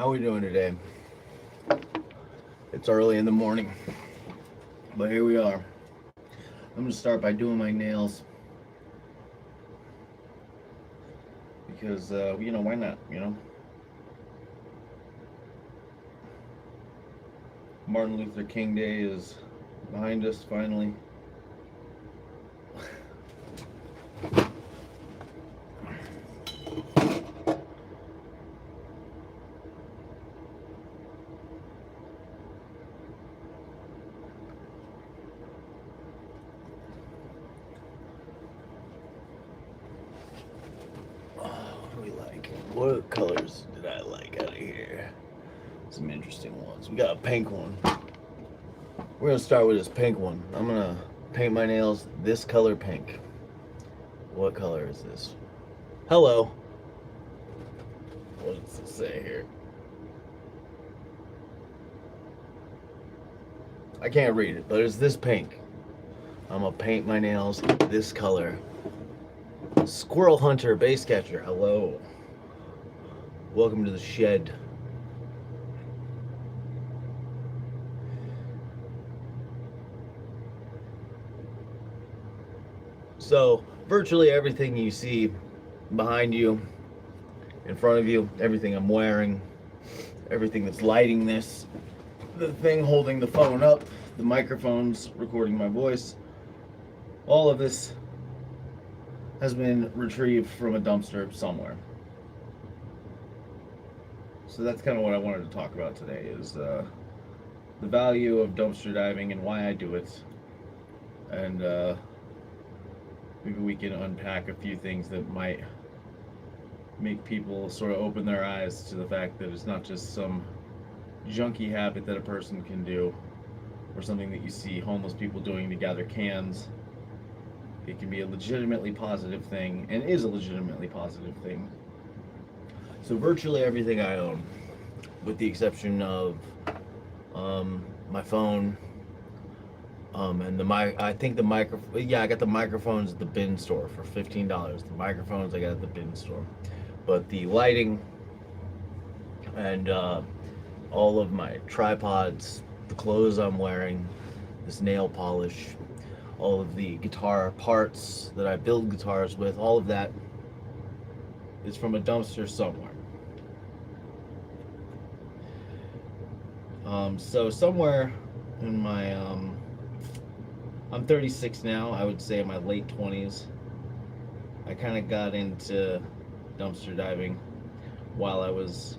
How are we doing today? It's early in the morning, but here we are. I'm gonna start by doing my nails because why not? Martin Luther King Day is behind us finally. What do we like? What colors did I like out of here? Some interesting ones. We got a pink one. We're gonna start with this pink one. I'm gonna paint my nails this color pink. What color is this? Hello. What does it say here? I can't read it, but it's this pink. I'm gonna paint my nails this color. Squirrel Hunter Base Catcher, hello. Welcome to the shed. So, virtually everything you see behind you, in front of you, everything I'm wearing, everything that's lighting this, the thing holding the phone up, the microphones recording my voice, all of this has been retrieved from a dumpster somewhere. So that's kind of what I wanted to talk about today is the value of dumpster diving and why I do it. And maybe we can unpack a few things that might make people sort of open their eyes to the fact that it's not just some junky habit that a person can do or something that you see homeless people doing to gather cans. It can be a legitimately positive thing and is a legitimately positive thing. So virtually everything I own, with the exception of my phone, and I think the microphone. Yeah, I got the microphones at the bin store for $15. The microphones I got at the bin store, but the lighting and all of my tripods, the clothes I'm wearing, this nail polish, all of the guitar parts that I build guitars with, all of that is from a dumpster somewhere. So somewhere in my I'm 36 now. I would say in my late 20s, I kind of got into dumpster diving while I was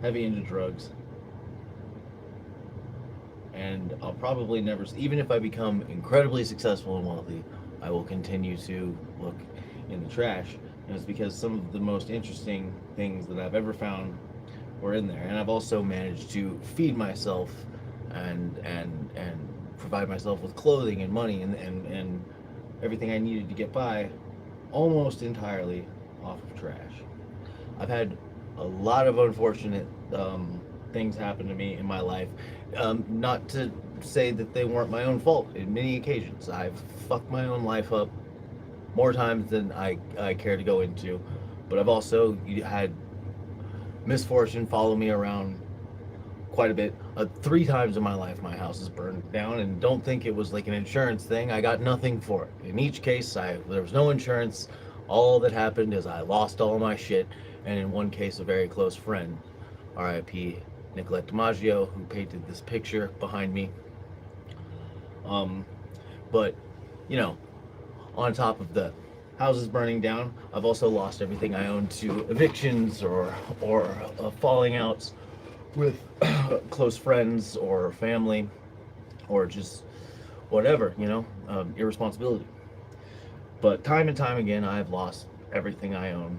heavy into drugs. And I'll probably never, even if I become incredibly successful and wealthy, I will continue to look in the trash. And it's because some of the most interesting things that I've ever found were in there. And I've also managed to feed myself and provide myself with clothing and money and everything I needed to get by almost entirely off of trash. I've had a lot of unfortunate things happen to me in my life. Not to say that they weren't my own fault. In many occasions, I've fucked my own life up more times than I care to go into. But I've also had misfortune follow me around quite a bit. 3 times in my life, my house is burned down, and don't think it was like an insurance thing. I got nothing for it. In each case, there was no insurance. All that happened is I lost all my shit, and in one case, a very close friend, R.I.P. Nicolette DiMaggio, who painted this picture behind me. But on top of the houses burning down, I've also lost everything I own to evictions or falling outs with close friends or family, or just whatever, irresponsibility. But time and time again, I've lost everything I own,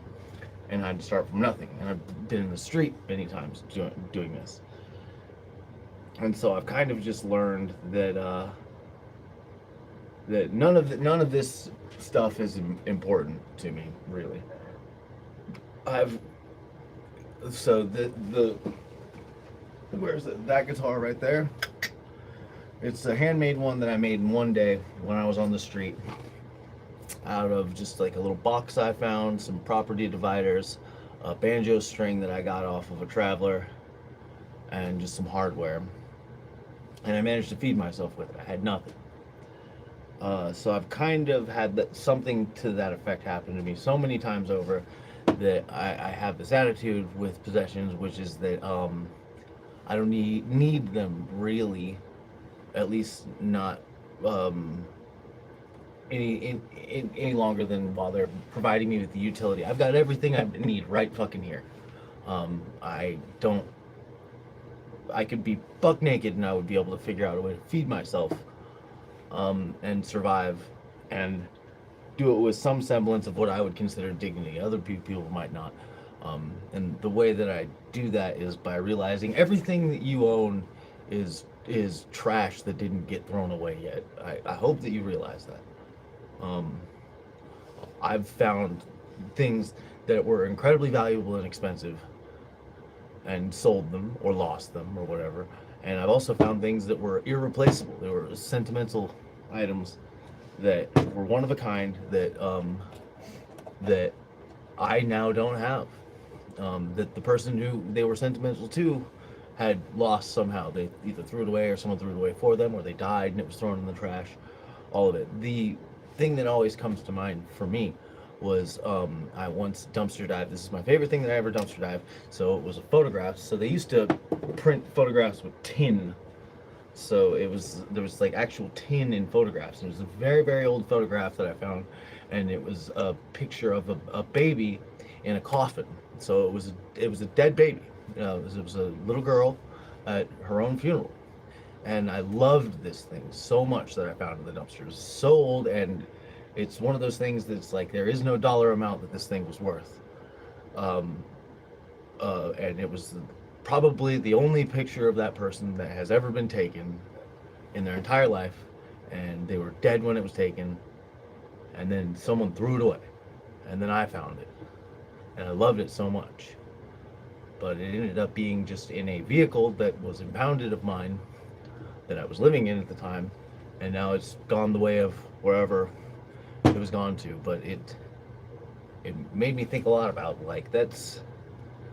and I had to start from nothing. And I've been in the street many times doing this. And so I've kind of just learned that that none of this stuff is important to me, really. Where's that guitar right there? It's a handmade one that I made in one day when I was on the street, out of just like a little box I found, some property dividers, a banjo string that I got off of a traveler, and just some hardware, and I managed to feed myself with it. I had nothing. So I've kind of had something to that effect happen to me so many times over that I have this attitude with possessions, which is that I don't need them really, at least not um, any longer than while they're providing me with the utility. I've got everything I need right fucking here. I don't. I could be buck naked and I would be able to figure out a way to feed myself and survive and do it with some semblance of what I would consider dignity. Other people might not. And the way that I do that is by realizing everything that you own is trash that didn't get thrown away yet. I hope that you realize that. I've found things that were incredibly valuable and expensive and sold them or lost them or whatever. And I've also found things that were irreplaceable. They were sentimental items that were one of a kind that I now don't have. That the person who they were sentimental to had lost somehow. They either threw it away or someone threw it away for them, or they died and it was thrown in the trash. All of it. The thing that always comes to mind for me was I once dumpster dived. This is my favorite thing that I ever dumpster dived. So it was a photograph. So they used to print photographs with tin. So there was like actual tin in photographs. It was a very, very old photograph that I found, and it was a picture of a baby in a coffin. So it was a dead baby. It was a little girl at her own funeral. And I loved this thing so much that I found in the dumpster. It was so old, and it's one of those things that's like there is no dollar amount that this thing was worth. And it was probably the only picture of that person that has ever been taken in their entire life, and they were dead when it was taken, and then someone threw it away, and then I found it, and I loved it so much. But it ended up being just in a vehicle that was impounded of mine that I was living in at the time, and now it's gone the way of wherever it was gone to. But it made me think a lot about, like, that's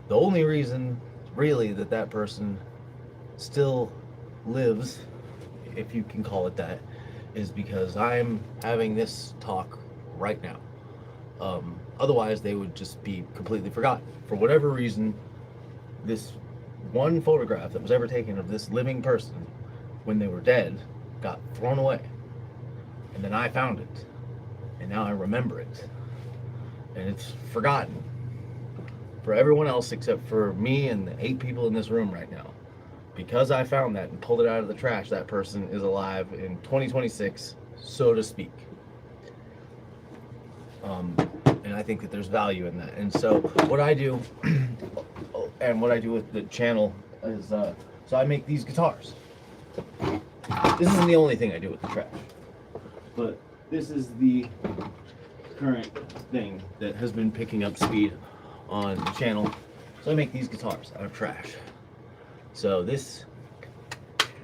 the only reason really that person still lives, if you can call it that, is because I'm having this talk right now. Otherwise they would just be completely forgotten. For whatever reason, this one photograph that was ever taken of this living person when they were dead got thrown away, and then I found it, and now I remember it, and it's forgotten for everyone else except for me and the 8 people in this room right now. Because I found that and pulled it out of the trash, that person is alive in 2026, so to speak. And I think that there's value in that. And so what I do and what I do with the channel is so I make these guitars. This isn't the only thing I do with the trash, but this is the current thing that has been picking up speed on the channel. So I make these guitars out of trash. So this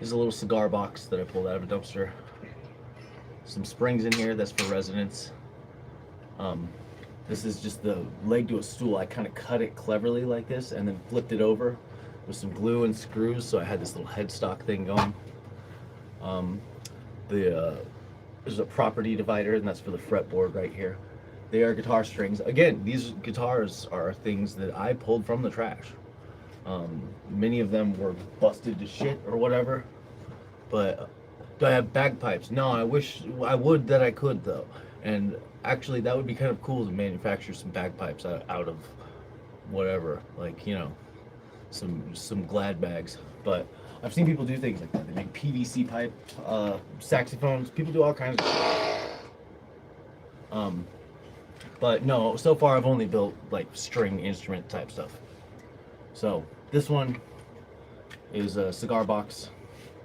is a little cigar box that I pulled out of a dumpster. Some springs in here, that's for resonance. This is just the leg to a stool. I kind of cut it cleverly like this and then flipped it over with some glue and screws, so I had this little headstock thing going. There's a property divider, and that's for the fretboard right here. They are guitar strings. Again, these guitars are things that I pulled from the trash. Many of them were busted to shit or whatever, but do I have bagpipes? No, I wish I would that I could though. And actually that would be kind of cool to manufacture some bagpipes out of whatever, like, you know, some glad bags. But I've seen people do things like that. They make PVC pipe saxophones. People do all kinds of stuff. But no, so far I've only built like string instrument type stuff. So this one is a cigar box,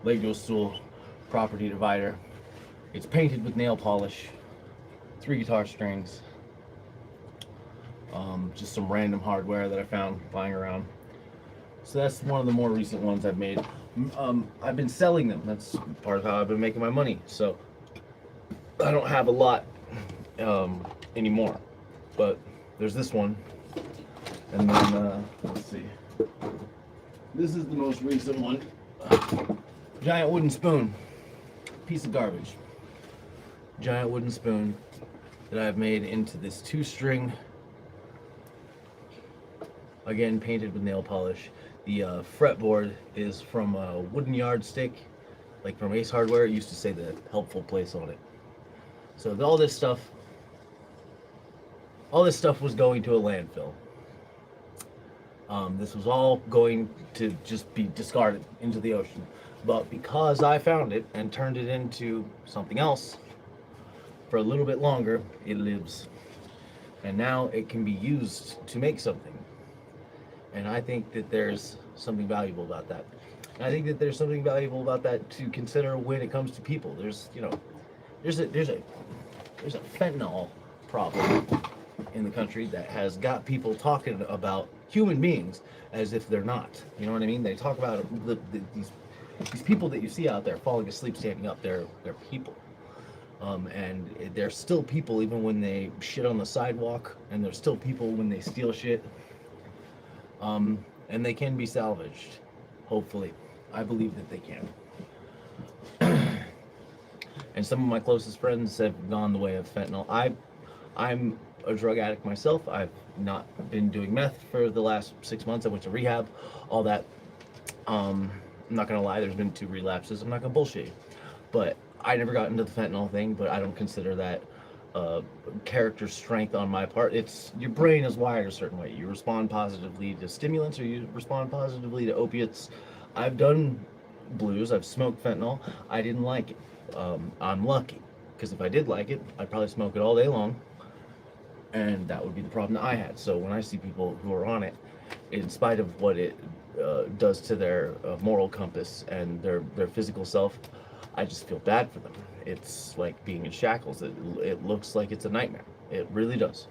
leg to a stool, property divider. It's painted with nail polish, 3 guitar strings, just some random hardware that I found lying around. So that's one of the more recent ones I've made. I've been selling them. That's part of how I've been making my money. So I don't have a lot anymore. But there's this one. And then, let's see. This is the most recent one. Giant wooden spoon. Piece of garbage. Giant wooden spoon that I've made into this 2-string, again painted with nail polish. The fretboard is from a wooden yardstick, like from Ace Hardware. It used to say the helpful place on it. So all this stuff was going to a landfill. This was all going to just be discarded into the ocean. But because I found it and turned it into something else for a little bit longer, it lives. And now it can be used to make something. And I think that there's something valuable about that. And I think that there's something valuable about that to consider when it comes to people. There's a fentanyl problem in the country that has got people talking about human beings as if they're not. You know what I mean? They talk about these people that you see out there falling asleep, standing up. They're people, and they're still people even when they shit on the sidewalk, and they're still people when they steal shit. And they can be salvaged. Hopefully, I believe that they can. And some of my closest friends have gone the way of fentanyl. I'm a drug addict myself. I've not been doing meth for the last 6 months. I went to rehab, all that. I'm not gonna lie, there's been 2 relapses. I'm not gonna bullshit you. But I never got into the fentanyl thing, but I don't consider that character strength on my part. It's your brain is wired a certain way. You respond positively to stimulants or you respond positively to opiates. I've done blues, I've smoked fentanyl. I didn't like it. I'm lucky, because if I did like it, I'd probably smoke it all day long, and that would be the problem that I had. So when I see people who are on it, in spite of what it does to their moral compass and their physical self, I just feel bad for them. It's like being in shackles. It looks like it's a nightmare. It really does.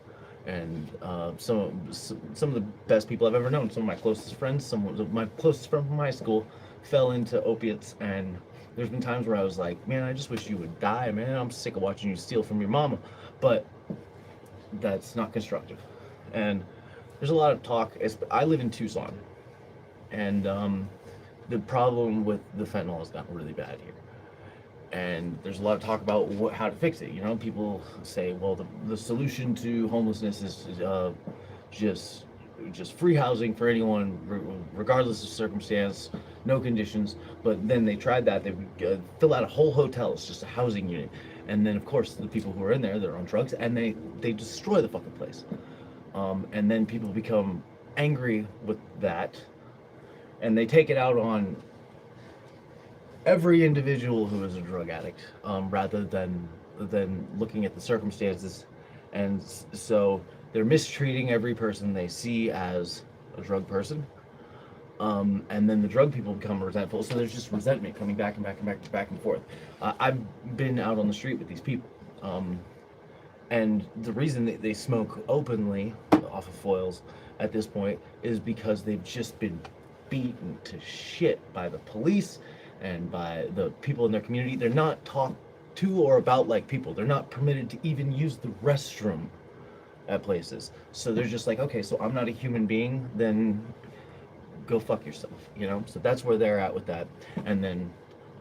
And some of the best people I've ever known, some of my closest friends, my closest friend from high school, fell into opiates. And there's been times where I was like, man, I just wish you would die, man. I'm sick of watching you steal from your mama. But that's not constructive. And there's a lot of talk. I live in Tucson, and the problem with the fentanyl has gotten really bad here. And there's a lot of talk about how to fix it. You know, people say, well, the solution to homelessness is just free housing for anyone, regardless of circumstance, no conditions. But then they tried that. They fill out a whole hotel. It's just a housing unit. And then, of course, the people who are in there, they're on drugs, and they destroy the fucking place. And then people become angry with that, and they take it out on every individual who is a drug addict, rather than looking at the circumstances. And so they're mistreating every person they see as a drug person. And then the drug people become resentful. So there's just resentment coming back and back and back and back and forth. I've been out on the street with these people. And the reason they smoke openly off of foils at this point is because they've just been beaten to shit by the police and by the people in their community. They're not talked to or about like people. They're not permitted to even use the restroom at places. So they're just like, okay, so I'm not a human being, then go fuck yourself, you know? So that's where they're at with that. And then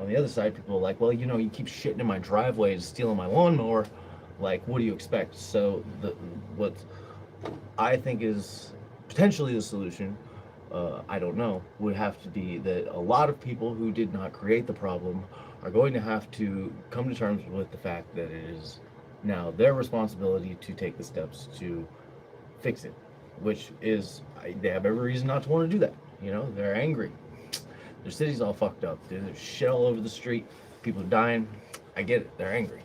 on the other side, people are like, well, you know, you keep shitting in my driveway and stealing my lawnmower. Like, what do you expect? So what I think is potentially the solution, I don't know, would have to be that a lot of people who did not create the problem are going to have to come to terms with the fact that it is now their responsibility to take the steps to fix it, which is, they have every reason not to want to do that. You know, they're angry. Their city's all fucked up. There's shit all over the street. People are dying. I get it. They're angry.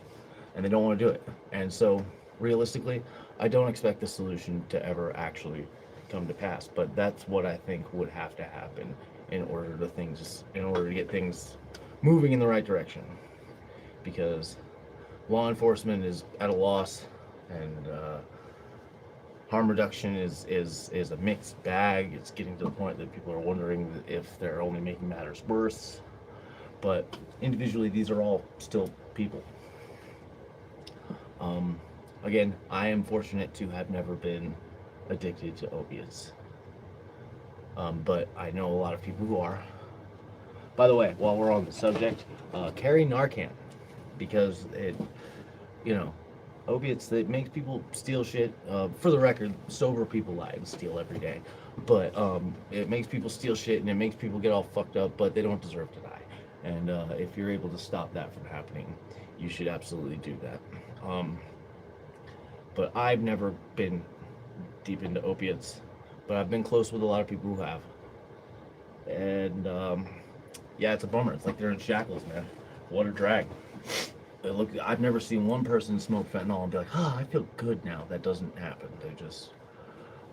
And they don't want to do it. And so, realistically, I don't expect the solution to ever actually come to pass. But that's what I think would have to happen in order to get things moving in the right direction. Because law enforcement is at a loss, and harm reduction is a mixed bag. It's getting to the point that people are wondering if they're only making matters worse. But individually, these are all still people. Again, I am fortunate to have never been addicted to opiates. but I know a lot of people who are. By the way, while we're on the subject, carry Narcan because it, you know, opiates that makes people steal shit. For the record, sober people lie and steal every day, but it makes people steal shit and it makes people get all fucked up, but they don't deserve to die. And if you're able to stop that from happening, you should absolutely do that. Um, but I've never been deep into opiates, but I've been close with a lot of people who have. And yeah, it's a bummer. It's like they're in shackles, man. What a drag. I've never seen one person smoke fentanyl and be like, "Ah, I feel good now." That doesn't happen. They just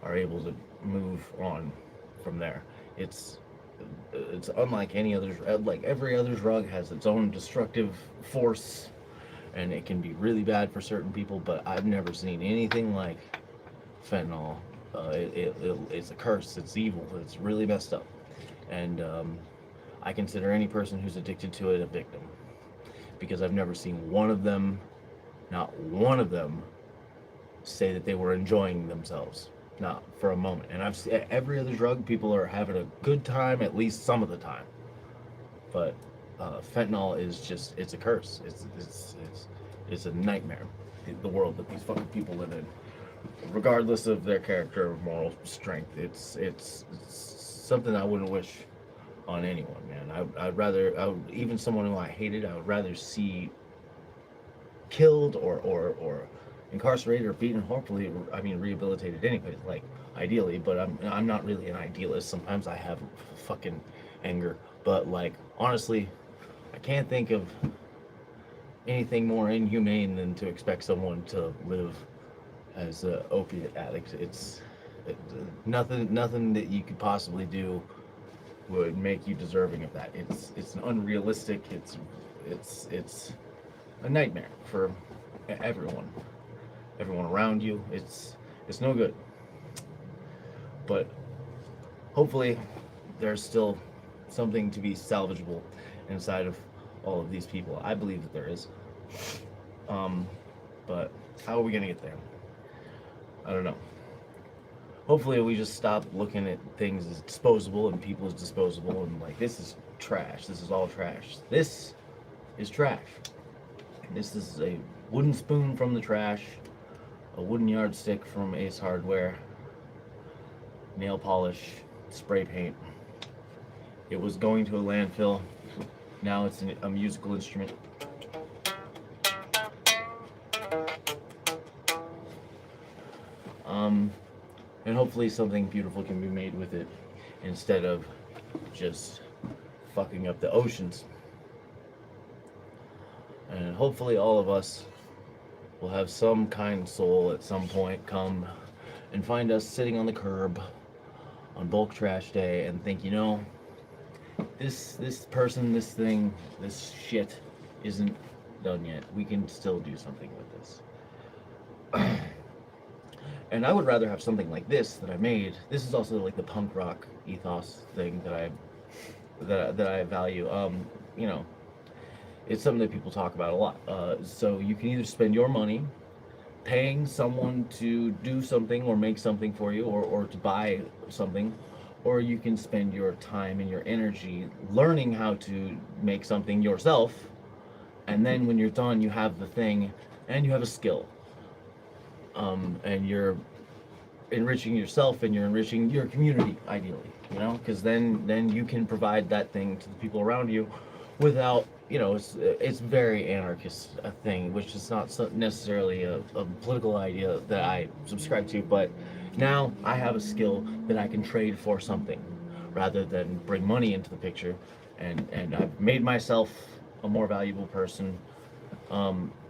are able to move on from there. It's it's unlike any other. Like every other drug has its own destructive force, and it can be really bad for certain people. But I've never seen anything like fentanyl. It's a curse. It's evil. It's really messed up, and I consider any person who's addicted to it a victim because I've never seen one of them, not one of them, say that they were enjoying themselves, not for a moment. And I've seen every other drug, people are having a good time at least some of the time, but fentanyl is just—it's a curse. It's a nightmare. The world that these fucking people live in, regardless of their character or moral strength, it's something I wouldn't wish on anyone, man. Even someone who I hated, I would rather see killed or incarcerated or beaten, hopefully, I mean, rehabilitated anyway, like, ideally, but I'm not really an idealist. Sometimes I have fucking anger, but, like, honestly, I can't think of anything more inhumane than to expect someone to live as an opiate addict. Nothing that you could possibly do would make you deserving of that. It's an unrealistic. It's a nightmare for everyone around you. It's no good. But hopefully, there's still something to be salvageable inside of all of these people. I believe that there is. But how are we gonna get there? I don't know. Hopefully we just stop looking at things as disposable and people as disposable and like, this is trash. This is all trash. This is trash. This is a wooden spoon from the trash, a wooden yardstick from Ace Hardware, nail polish, spray paint. It was going to a landfill. Now it's a musical instrument. And hopefully something beautiful can be made with it instead of just fucking up the oceans. And hopefully all of us will have some kind soul at some point come and find us sitting on the curb on bulk trash day and think, this person, this thing, this shit isn't done yet. We can still do something with this. And I would rather have something like this that I made. This is also like the punk rock ethos thing that I value. It's something that people talk about a lot. So you can either spend your money paying someone to do something or make something for you, or to buy something, or you can spend your time and your energy learning how to make something yourself, and then when you're done, you have the thing and you have a skill. And you're enriching yourself and you're enriching your community, ideally, because then you can provide that thing to the people around you without, it's very anarchist a thing, which is not necessarily a political idea that I subscribe to, but now I have a skill that I can trade for something rather than bring money into the picture, and I've made myself a more valuable person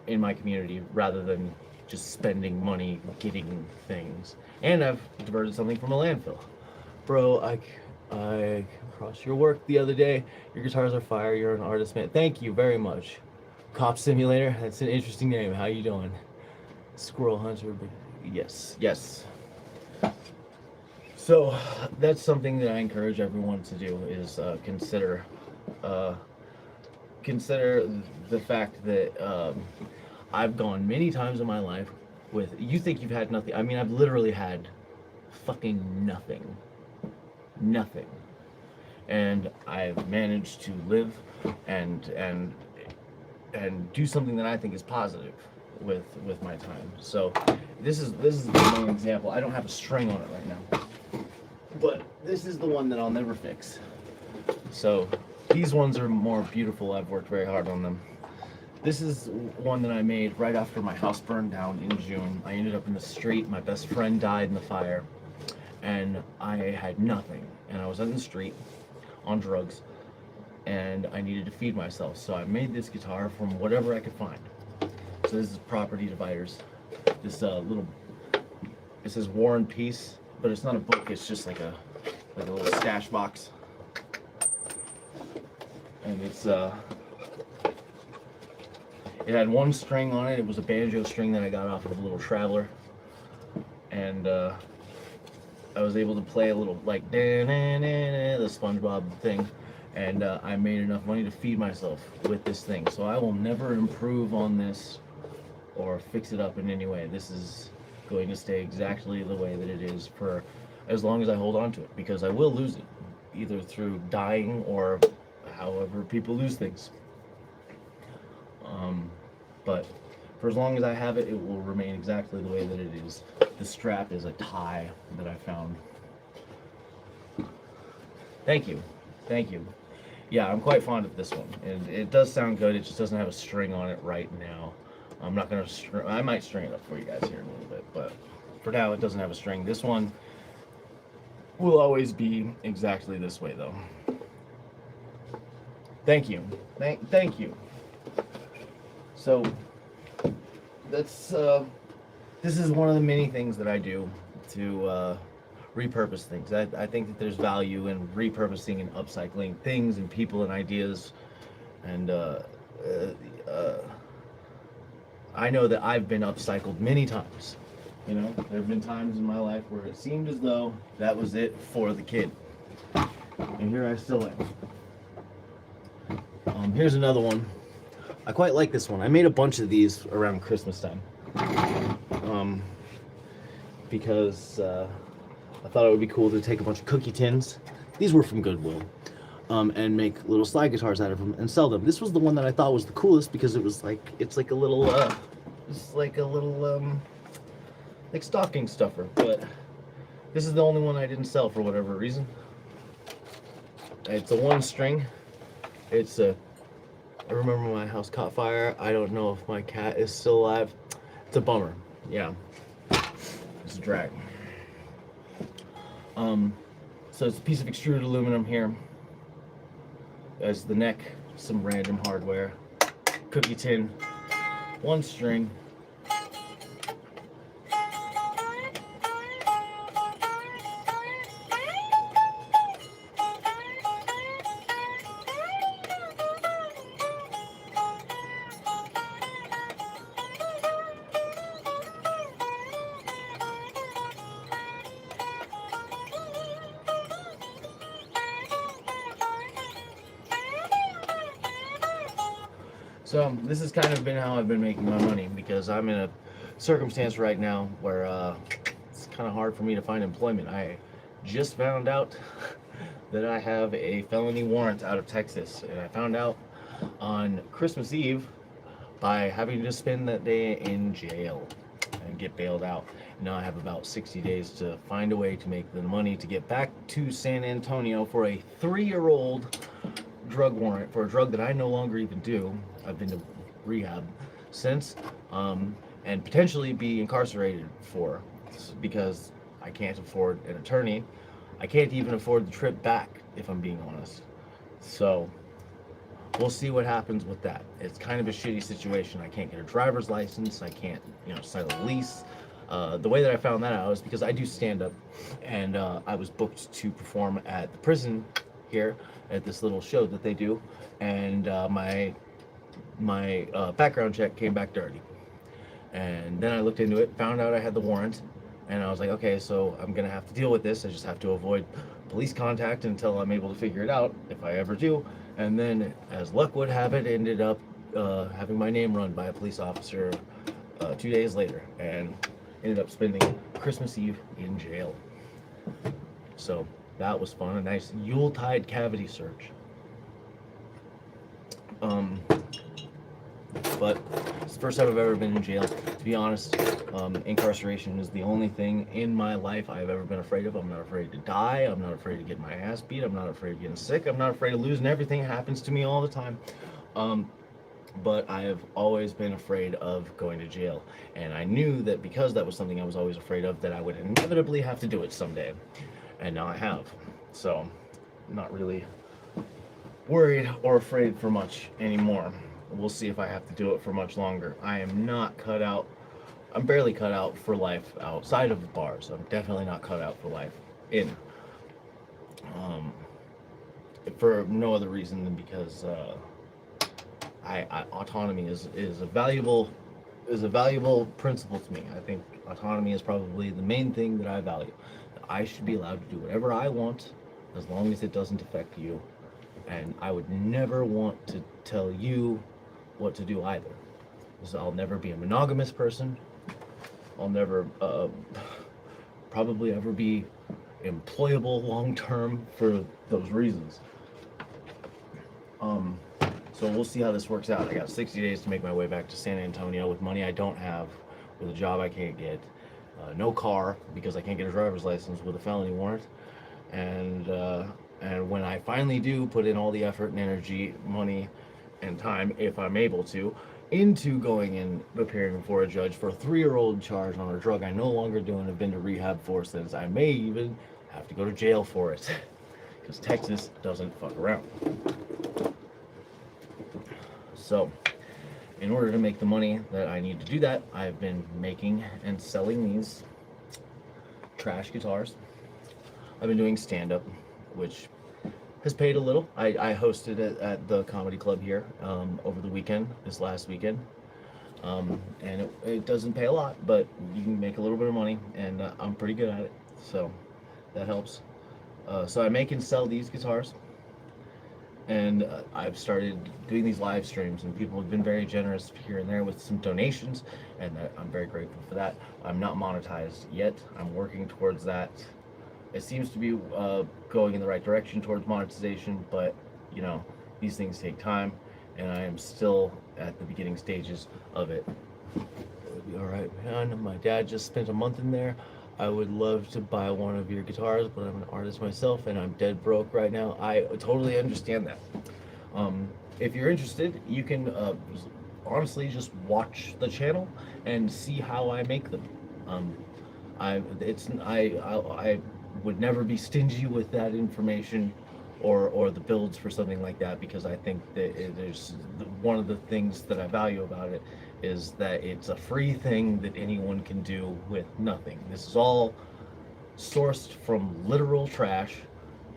in my community rather than just spending money getting things. And I've diverted something from a landfill. Bro, I came across your work the other day. Your guitars are fire. You're an artist, man. Thank you very much. Cop Simulator, that's an interesting name. How you doing? Squirrel Hunter, yes. So that's something that I encourage everyone to do is consider the fact that I've gone many times in my life with, you think you've had nothing. I mean, I've literally had fucking nothing. nothing. And I've managed to live and do something that I think is positive with my time. So this is the main example. I don't have a string on it right now, but this is the one that I'll never fix. So these ones are more beautiful. I've worked very hard on them. This is one that I made right after my house burned down in June. I ended up in the street. My best friend died in the fire, and I had nothing. And I was in the street on drugs, and I needed to feed myself. So I made this guitar from whatever I could find. So this is Property Dividers. This it says War and Peace, but it's not a book. It's just like a little stash box, and it had one string on it. It was a banjo string that I got off of a little Traveler, and I was able to play a little like the SpongeBob thing, and I made enough money to feed myself with this thing. So I will never improve on this or fix it up in any way. This is going to stay exactly the way that it is for as long as I hold on to it, because I will lose it, either through dying or however people lose things. But for as long as I have it, it will remain exactly the way that it is. The strap is a tie that I found. Thank you. Thank you. Yeah, I'm quite fond of this one. And it does sound good. It just doesn't have a string on it right now. I'm not going to I might string it up for you guys here in a little bit, but for now it doesn't have a string. This one will always be exactly this way though. Thank you. Thank you. So that's this is one of the many things that I do to repurpose things. I think that there's value in repurposing and upcycling things and people and ideas, and I know that I've been upcycled many times. You know, there have been times in my life where it seemed as though that was it for the kid, and here I still am. Here's another one. I quite like this one. I made a bunch of these around Christmas time, because I thought it would be cool to take a bunch of cookie tins. These were from Goodwill, and make little slide guitars out of them and sell them. This was the one that I thought was the coolest because it was like, it's like a little like stocking stuffer. But this is the only one I didn't sell for whatever reason. It's a one string. I remember my house caught fire. I don't know if my cat is still alive. It's a bummer. Yeah. It's a drag. So it's a piece of extruded aluminum here as the neck, some random hardware, cookie tin, one string. So this has kind of been how I've been making my money, because I'm in a circumstance right now where it's kind of hard for me to find employment. I just found out that I have a felony warrant out of Texas, and I found out on Christmas Eve by having to spend that day in jail and get bailed out. Now I have about 60 days to find a way to make the money to get back to San Antonio for a 3-year-old drug warrant for a drug that I no longer even do. I've been to rehab since, and potentially be incarcerated for, because I can't afford an attorney. I can't even afford the trip back, if I'm being honest. So we'll see what happens with that. It's kind of a shitty situation. I can't get a driver's license. I can't, sign a lease. The way that I found that out was because I do stand-up, and I was booked to perform at the prison here at this little show that they do, and my background check came back dirty. And then I looked into it, found out I had the warrant, and I was like, okay, so I'm gonna have to deal with this. I just have to avoid police contact until I'm able to figure it out, if I ever do. And then, as luck would have it, ended up having my name run by a police officer 2 days later, and ended up spending Christmas Eve in jail. So That was fun. A nice Yuletide cavity search. Um, but it's the first time I've ever been in jail. To be honest, incarceration is the only thing in my life I've ever been afraid of. I'm not afraid to die. I'm not afraid to get my ass beat. I'm not afraid of getting sick. I'm not afraid of losing everything. It happens to me all the time. Um, but I have always been afraid of going to jail. And I knew that because that was something I was always afraid of, that I would inevitably have to do it someday. And now I have. So, not really worried or afraid for much anymore. We'll see if I have to do it for much longer. I am not cut out. I'm barely cut out for life outside of the bars. I'm definitely not cut out for life in. Um, for no other reason than because autonomy is a valuable principle to me. I think autonomy is probably the main thing that I value. I should be allowed to do whatever I want as long as it doesn't affect you. And I would never want to tell you what to do either. So I'll never be a monogamous person. I'll never probably ever be employable long term for those reasons. So we'll see how this works out. I got 60 days to make my way back to San Antonio with money I don't have, with a job I can't get, no car because I can't get a driver's license with a felony warrant, and when I finally do put in all the effort and energy, money, and time, if I'm able to, into going and appearing before a judge for a 3-year-old charge on a drug I no longer do and have been to rehab for since, I may even have to go to jail for it because Texas doesn't fuck around. So, in order to make the money that I need to do that, I've been making and selling these trash guitars. I've been doing stand-up, which has paid a little. I hosted it at the comedy club here over the weekend, this last weekend. And it doesn't pay a lot, but you can make a little bit of money, and I'm pretty good at it, so that helps. So I make and sell these guitars. And I've started doing these live streams, and people have been very generous here and there with some donations, and I'm very grateful for that. I'm not monetized yet. I'm working towards that. It seems to be going in the right direction towards monetization, but you know, these things take time, and I am still at the beginning stages of it. It'll be all right, man. My dad just spent a month in there. I would love to buy one of your guitars, but I'm an artist myself and I'm dead broke right now. I totally understand that. If you're interested, you can honestly just watch the channel and see how I make them. I would never be stingy with that information or the builds for something like that, because I think that there's one of the things that I value about it is that it's a free thing that anyone can do with nothing. This is all sourced from literal trash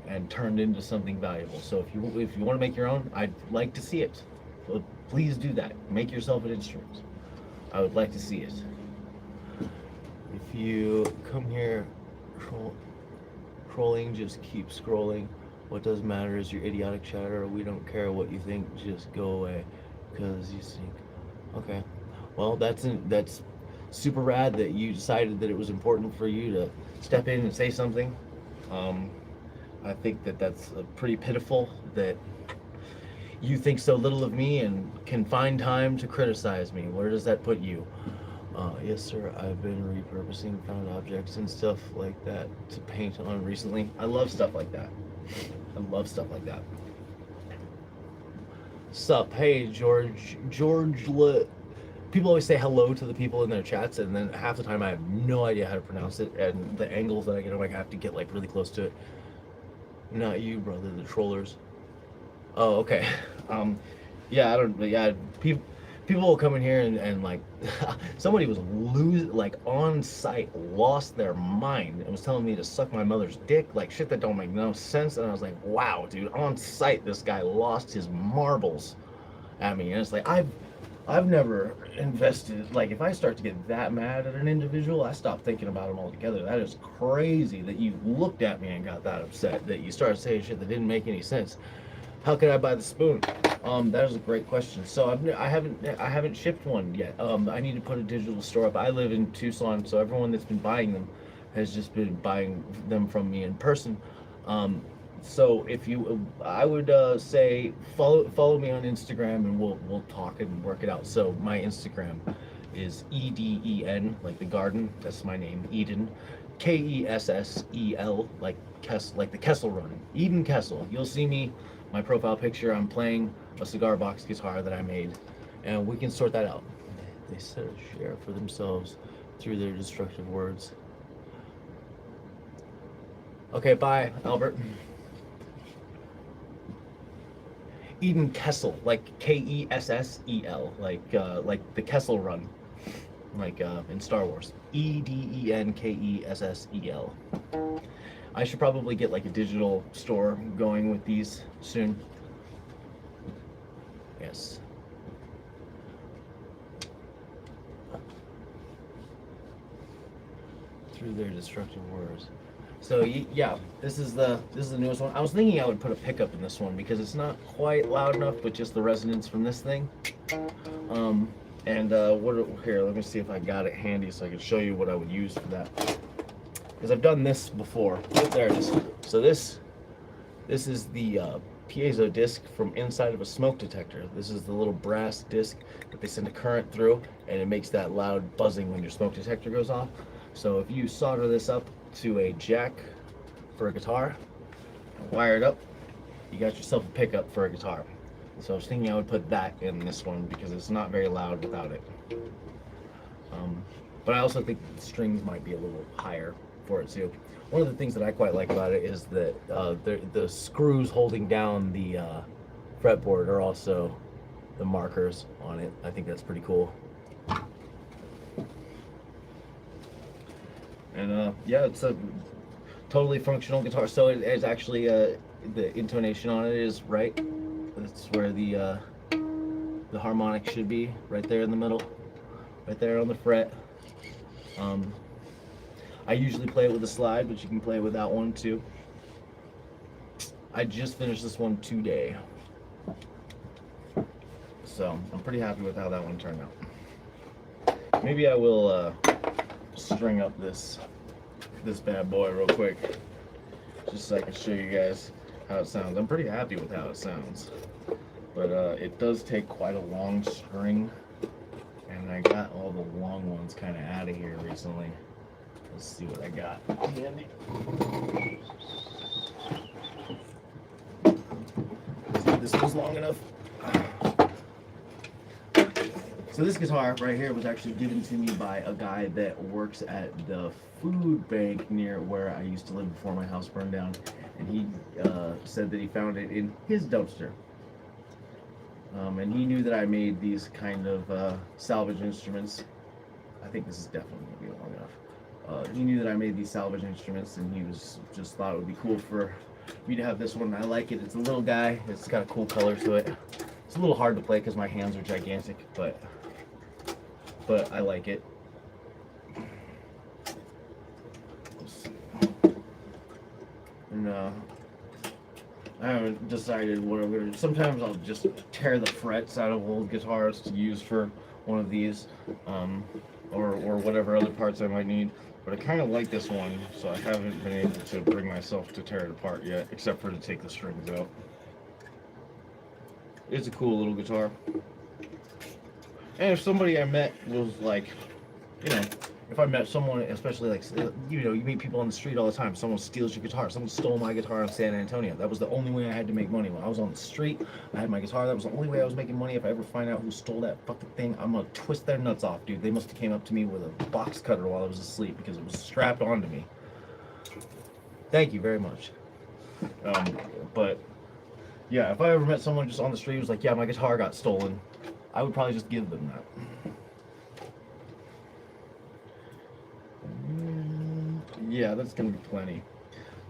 and turned into something valuable. So if you want to make your own, I'd like to see it. So please do that. Make yourself an instrument. I would like to see it. If you come here trolling, just keep scrolling. What does matter is your idiotic chatter. We don't care what you think. Just go away, because you stink. Okay, well, that's super rad that you decided that it was important for you to step in and say something. I think that's pretty pitiful that you think so little of me and can find time to criticize me. Where does that put you? Yes, sir, I've been repurposing found objects and stuff like that to paint on recently. I love stuff like that. I love stuff like that. Sup, hey George. People always say hello to the people in their chats, and then half the time I have no idea how to pronounce it, and the angles that I get, I have to get like really close to it. Not you, brother, the trollers. Oh, okay. Yeah, I don't. Yeah, people will come in here and like, somebody was on site, lost their mind, and was telling me to suck my mother's dick, like shit that don't make no sense. And I was like, wow, dude, on site, this guy lost his marbles at me, and it's like I've never invested. Like, if I start to get that mad at an individual, I stop thinking about him altogether. That is crazy that you looked at me and got that upset, that you started saying shit that didn't make any sense. How could I buy the spoon? That is a great question. So I haven't shipped one yet. I need to put a digital store up. I live in Tucson, so everyone that's been buying them has just been buying them from me in person. So if you, I would say follow me on Instagram, and we'll talk and work it out. So my Instagram is Eden, like the garden. That's my name, Eden, Kessel, like like the Kessel Run, Eden Kessel. You'll see me, my profile picture. I'm playing a cigar box guitar that I made, and we can sort that out. They set a share for themselves through their destructive words. Okay, bye, Albert. Eden Kessel, like Kessel, like the Kessel Run, like in Star Wars. Edenkessel. I should probably get like a digital store going with these soon. Yes. Through their destructive words. So yeah, this is the newest one. I was thinking I would put a pickup in this one because it's not quite loud enough, but just the resonance from this thing. Here, let me see if I got it handy so I can show you what I would use for that. Because I've done this before. There it is. So this is the piezo disc from inside of a smoke detector. This is the little brass disc that they send a current through, and it makes that loud buzzing when your smoke detector goes off. So if you solder this up to a jack for a guitar, wire it up, you got yourself a pickup for a guitar. So I was thinking I would put that in this one because it's not very loud without it. But I also think the strings might be a little higher for it too. One of the things that I quite like about it is that the screws holding down the fretboard are also the markers on it. I think that's pretty cool. And yeah, it's a totally functional guitar. So it's actually the intonation on it is right. That's where the harmonic should be, right there in the middle, right there on the fret. I usually play it with a slide, but you can play it without one too. I just finished this one today, so I'm pretty happy with how that one turned out. Maybe I will string up this bad boy real quick, just so I can show you guys how it sounds. I'm pretty happy with how it sounds, but it does take quite a long string, and I got all the long ones kind of out of here recently. Let's see what I got handy. This was long enough. So this guitar right here was actually given to me by a guy that works at the food bank near where I used to live before my house burned down, and he said that he found it in his dumpster. And he knew that I made these kind of salvage instruments. I think this is definitely going to be long enough. He knew that I made these salvage instruments, and he just thought it would be cool for me to have this one. I like it. It's a little guy. It's got a cool color to it. It's a little hard to play because my hands are gigantic, but I like it. And I haven't decided what I'm gonna do. Sometimes I'll just tear the frets out of old guitars to use for one of these, or whatever other parts I might need. But I kind of like this one, so I haven't been able to bring myself to tear it apart yet, except for to take the strings out. It's a cool little guitar. And if somebody I met was like, if I met someone, especially like, you meet people on the street all the time. Someone steals your guitar. Someone stole my guitar in San Antonio. That was the only way I had to make money. When I was on the street, I had my guitar. That was the only way I was making money. If I ever find out who stole that fucking thing, I'm gonna twist their nuts off, dude. They must have came up to me with a box cutter while I was asleep because it was strapped onto me. Thank you very much. But yeah, if I ever met someone just on the street who was like, yeah, my guitar got stolen, I would probably just give them that. Yeah, that's gonna be plenty.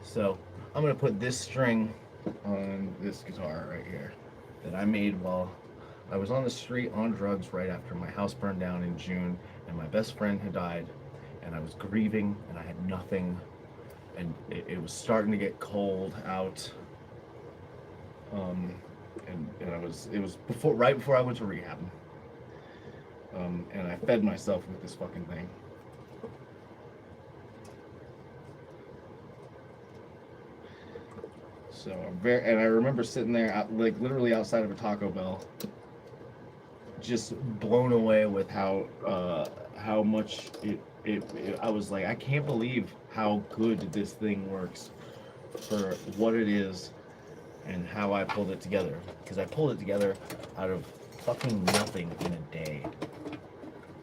So I'm gonna put this string on this guitar right here that I made while I was on the street on drugs right after my house burned down in June, and my best friend had died, and I was grieving, and I had nothing, and it was starting to get cold out. And it was right before I went to rehab. And I fed myself with this fucking thing. So and I remember sitting there, like literally outside of a Taco Bell, just blown away with how much I was like, I can't believe how good this thing works for what it is and how I pulled it together. Because I pulled it together out of fucking nothing in a day.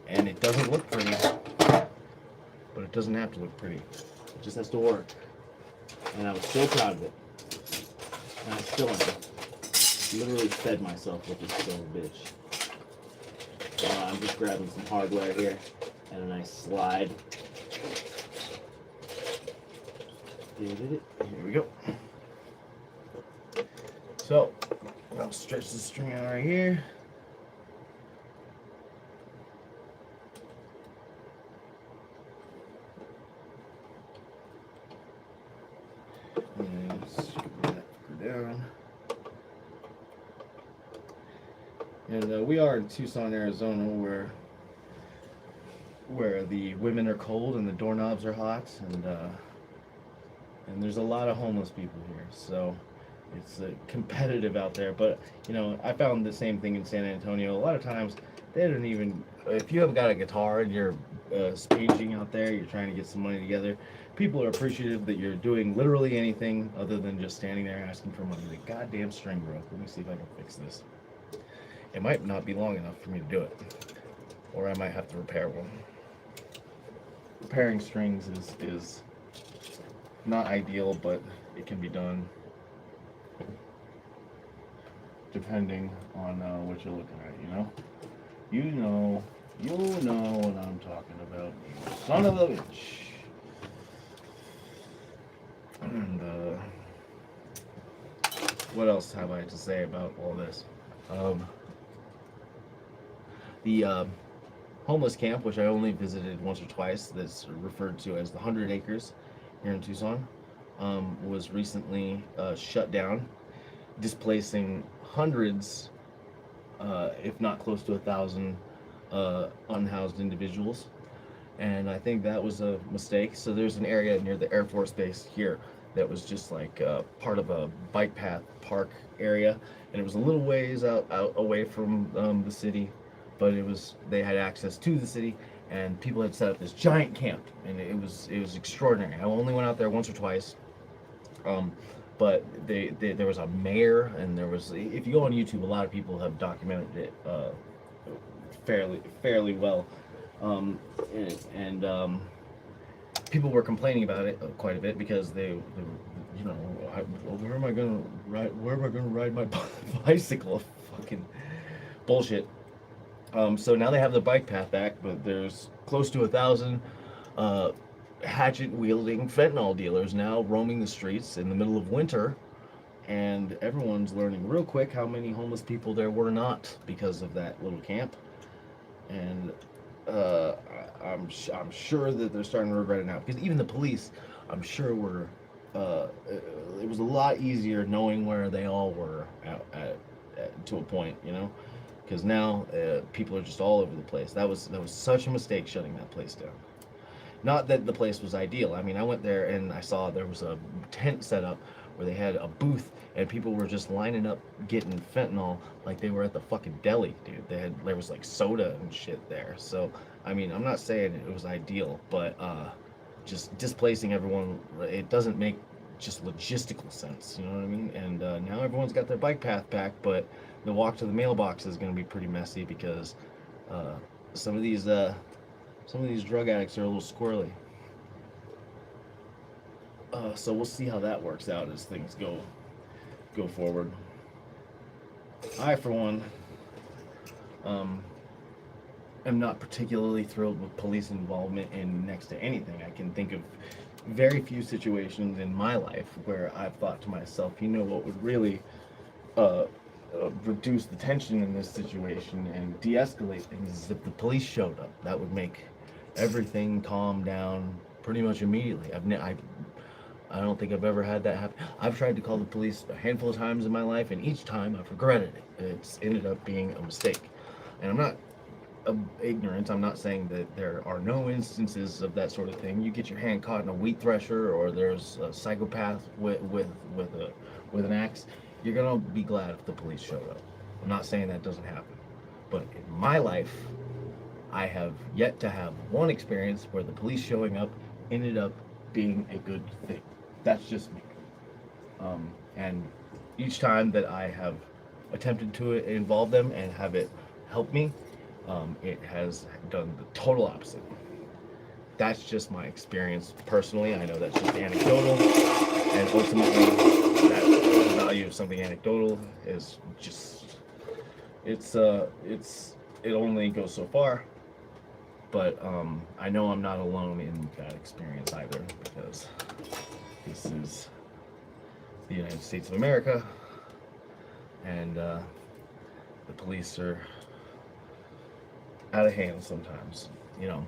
And it doesn't look pretty, but it doesn't have to look pretty. It just has to work. And I was so proud of it. And I still am. Literally fed myself with this son of a bitch. I'm just grabbing some hardware here and a nice slide. Here we go. So, I'll stretch the string out right here. And screw that down. And we are in Tucson, Arizona, where the women are cold and the doorknobs are hot, and there's a lot of homeless people here. So it's competitive out there. But I found the same thing in San Antonio. A lot of times they don't even. If you have got a guitar and you're staging out there, you're trying to get some money together. People are appreciative that you're doing literally anything other than just standing there asking for money. The goddamn string broke. Let me see if I can fix this. It might not be long enough for me to do it, or I might have to repair one. Repairing strings is not ideal, but it can be done depending on what you're looking at. You know what I'm talking about, you son of a bitch. And what else have I to say about all this? The homeless camp, which I only visited once or twice, that's referred to as the 100 Acres here in Tucson, was recently shut down, displacing hundreds, if not close to 1,000 unhoused individuals. And I think that was a mistake. So there's an area near the Air Force Base here that was just like part of a bike path park area, and it was a little ways out away from the city, but they had access to the city, and people had set up this giant camp, and it was extraordinary. I only went out there once or twice, but there was a mayor, and there was, if you go on YouTube, a lot of people have documented it fairly well, and people were complaining about it quite a bit because where am I gonna ride my bicycle? Fucking bullshit. So now they have the bike path back, but there's close to 1,000 hatchet-wielding fentanyl dealers now roaming the streets in the middle of winter, and everyone's learning real quick how many homeless people there were not because of that little camp. And I'm sure that they're starting to regret it now, because even the police, I'm sure, were it was a lot easier knowing where they all were to a point, because now people are just all over the place. That was such a mistake shutting that place down. Not that the place was ideal. I mean, I went there and I saw there was a tent set up where they had a booth and people were just lining up getting fentanyl like they were at the fucking deli, dude. There was like soda and shit there. So I mean, I'm not saying it was ideal, but just displacing everyone, it doesn't make just logistical sense, you know what I mean? And now everyone's got their bike path back, but the walk to the mailbox is going to be pretty messy because some of these drug addicts are a little squirrely. So we'll see how that works out as things go forward. I, for one, am not particularly thrilled with police involvement in next to anything. I can think of very few situations in my life where I've thought to myself, what would really reduce the tension in this situation and de-escalate things is if the police showed up. That would make everything calm down pretty much immediately. I don't think I've ever had that happen. I've tried to call the police a handful of times in my life, and each time I've regretted it. It's ended up being a mistake. And I'm not ignorant. I'm not saying that there are no instances of that sort of thing. You get your hand caught in a wheat thresher, or there's a psychopath with an axe. You're gonna be glad if the police showed up. I'm not saying that doesn't happen, but in my life, I have yet to have one experience where the police showing up ended up being a good thing. That's just me. And each time that I have attempted to involve them and have it help me, it has done the total opposite. That's just my experience personally. I know that's just anecdotal, and ultimately, that the value of something anecdotal is just it only goes so far. But I know I'm not alone in that experience either, because this is the United States of America, and the police are out of hand sometimes. You know,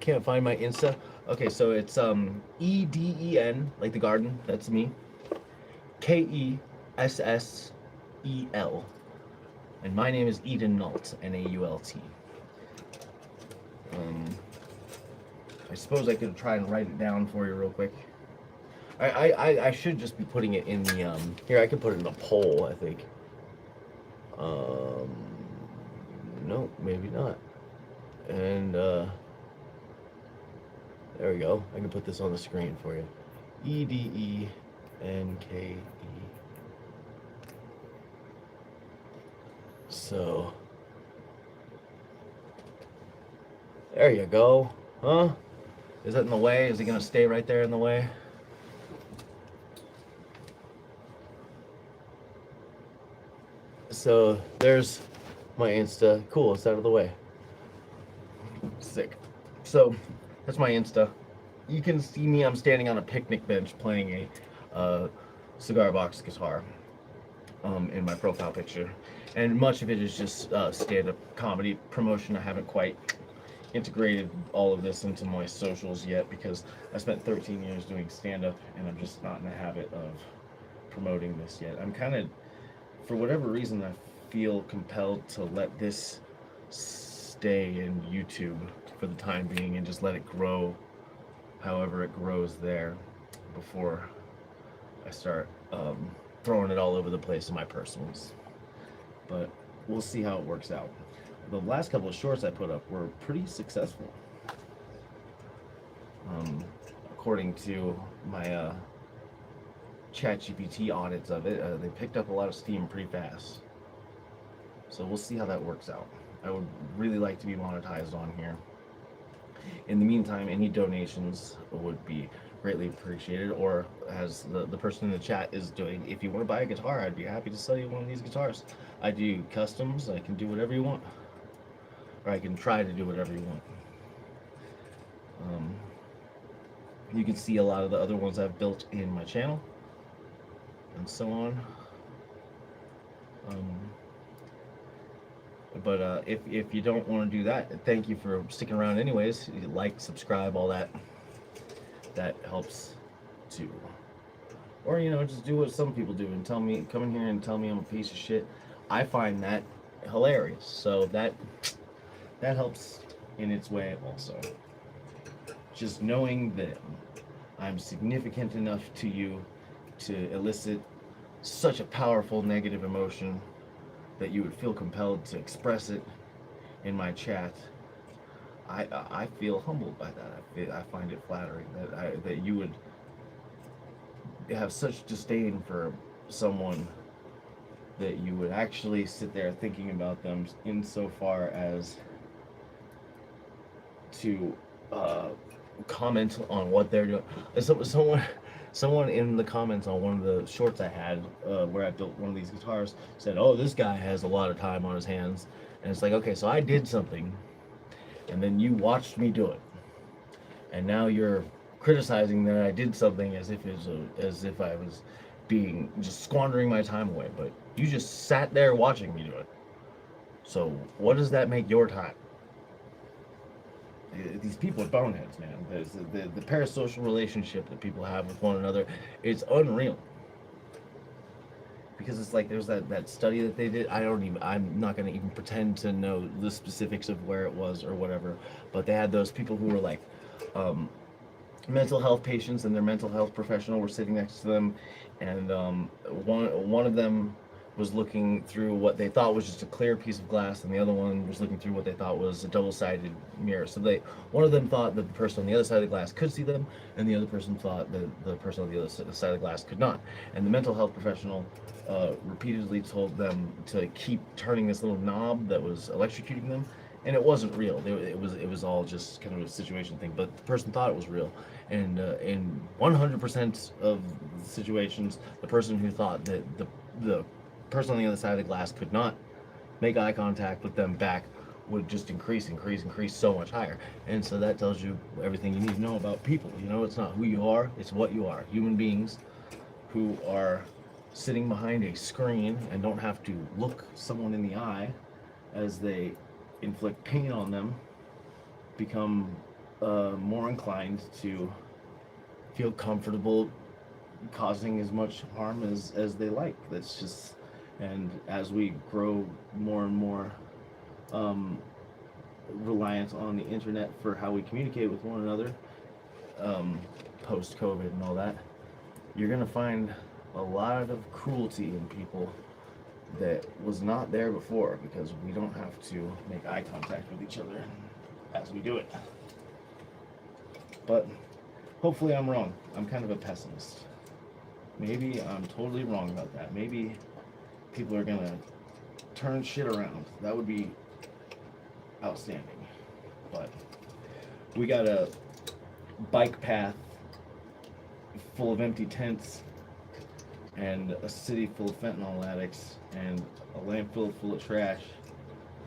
can't find my Insta. Okay, so it's Eden, like the garden. That's me. Kessel, and my name is Eden Nault, Nault. Um, I suppose I could try and write it down for you real quick. I should just be putting it in the here. I could put it in the poll, I think. No, maybe not. And there we go. I can put this on the screen for you. Edenke. So there you go. Huh? Is that in the way? Is it gonna stay right there in the way? So there's my Insta. Cool, it's out of the way. Sick. So that's my Insta. You can see me. I'm standing on a picnic bench playing a cigar box guitar in my profile picture, and much of it is just stand-up comedy promotion. I haven't quite integrated all of this into my socials yet, because I spent 13 years doing stand-up, and I'm just not in the habit of promoting this yet. I'm kind of, for whatever reason, I feel compelled to let this stay in YouTube for the time being and just let it grow however it grows there before I start throwing it all over the place in my personals. But we'll see how it works out. The last couple of shorts I put up were pretty successful, according to my ChatGPT audits of it. They picked up a lot of steam pretty fast, so we'll see how that works out. I would really like to be monetized on here. In the meantime, any donations would be greatly appreciated, or as the person in the chat is doing, if you want to buy a guitar, I'd be happy to sell you one of these guitars. I do customs. I can do whatever you want, or I can try to do whatever you want. You can see a lot of the other ones I've built in my channel, and so on. But if you don't want to do that, thank you for sticking around anyways. You like, subscribe, all that. That helps too. Or, you know, just do what some people do and come in here and tell me I'm a piece of shit. I find that hilarious. So that helps in its way also. Just knowing that I'm significant enough to you to elicit such a powerful negative emotion that you would feel compelled to express it in my chat. I feel humbled by that. I find it flattering that you would have such disdain for someone, that you would actually sit there thinking about them insofar as to comment on what they're doing. Someone in the comments on one of the shorts I had, where I built one of these guitars, said, "Oh, this guy has a lot of time on his hands." And it's like, okay, so I did something, and then you watched me do it, and now you're criticizing that I did something as if I was being just squandering my time away. But you just sat there watching me do it. So what does that make your time? These people are boneheads, man. The parasocial relationship that people have with one another, it's unreal. because it's like there's that study that they did. I'm not going to even pretend to know the specifics of where it was or whatever, but they had those people who were like um, mental health patients, and their mental health professional were sitting next to them, and one of them was looking through what they thought was just a clear piece of glass, and the other one was looking through what they thought was a double-sided mirror. So one of them thought that the person on the other side of the glass could see them, and the other person thought that the person on the other side of the glass could not. And the mental health professional repeatedly told them to keep turning this little knob that was electrocuting them, and it wasn't real. It was all just kind of a situation thing. But the person thought it was real, and in 100% of the situations, the person who thought that the person on the other side of the glass could not make eye contact with them back would just increase so much higher. And so that tells you everything you need to know about people. It's not who you are, it's what you are. Human beings who are sitting behind a screen and don't have to look someone in the eye as they inflict pain on them become more inclined to feel comfortable causing as much harm as they like. That's just, and as we grow more and more reliant on the internet for how we communicate with one another, post COVID and all that, you're gonna find a lot of cruelty in people that was not there before, because we don't have to make eye contact with each other as we do it. But hopefully I'm wrong. I'm kind of a pessimist. Maybe I'm totally wrong about that. Maybe people are gonna turn shit around. That would be outstanding. But we got a bike path full of empty tents, and a city full of fentanyl addicts, and a landfill full of trash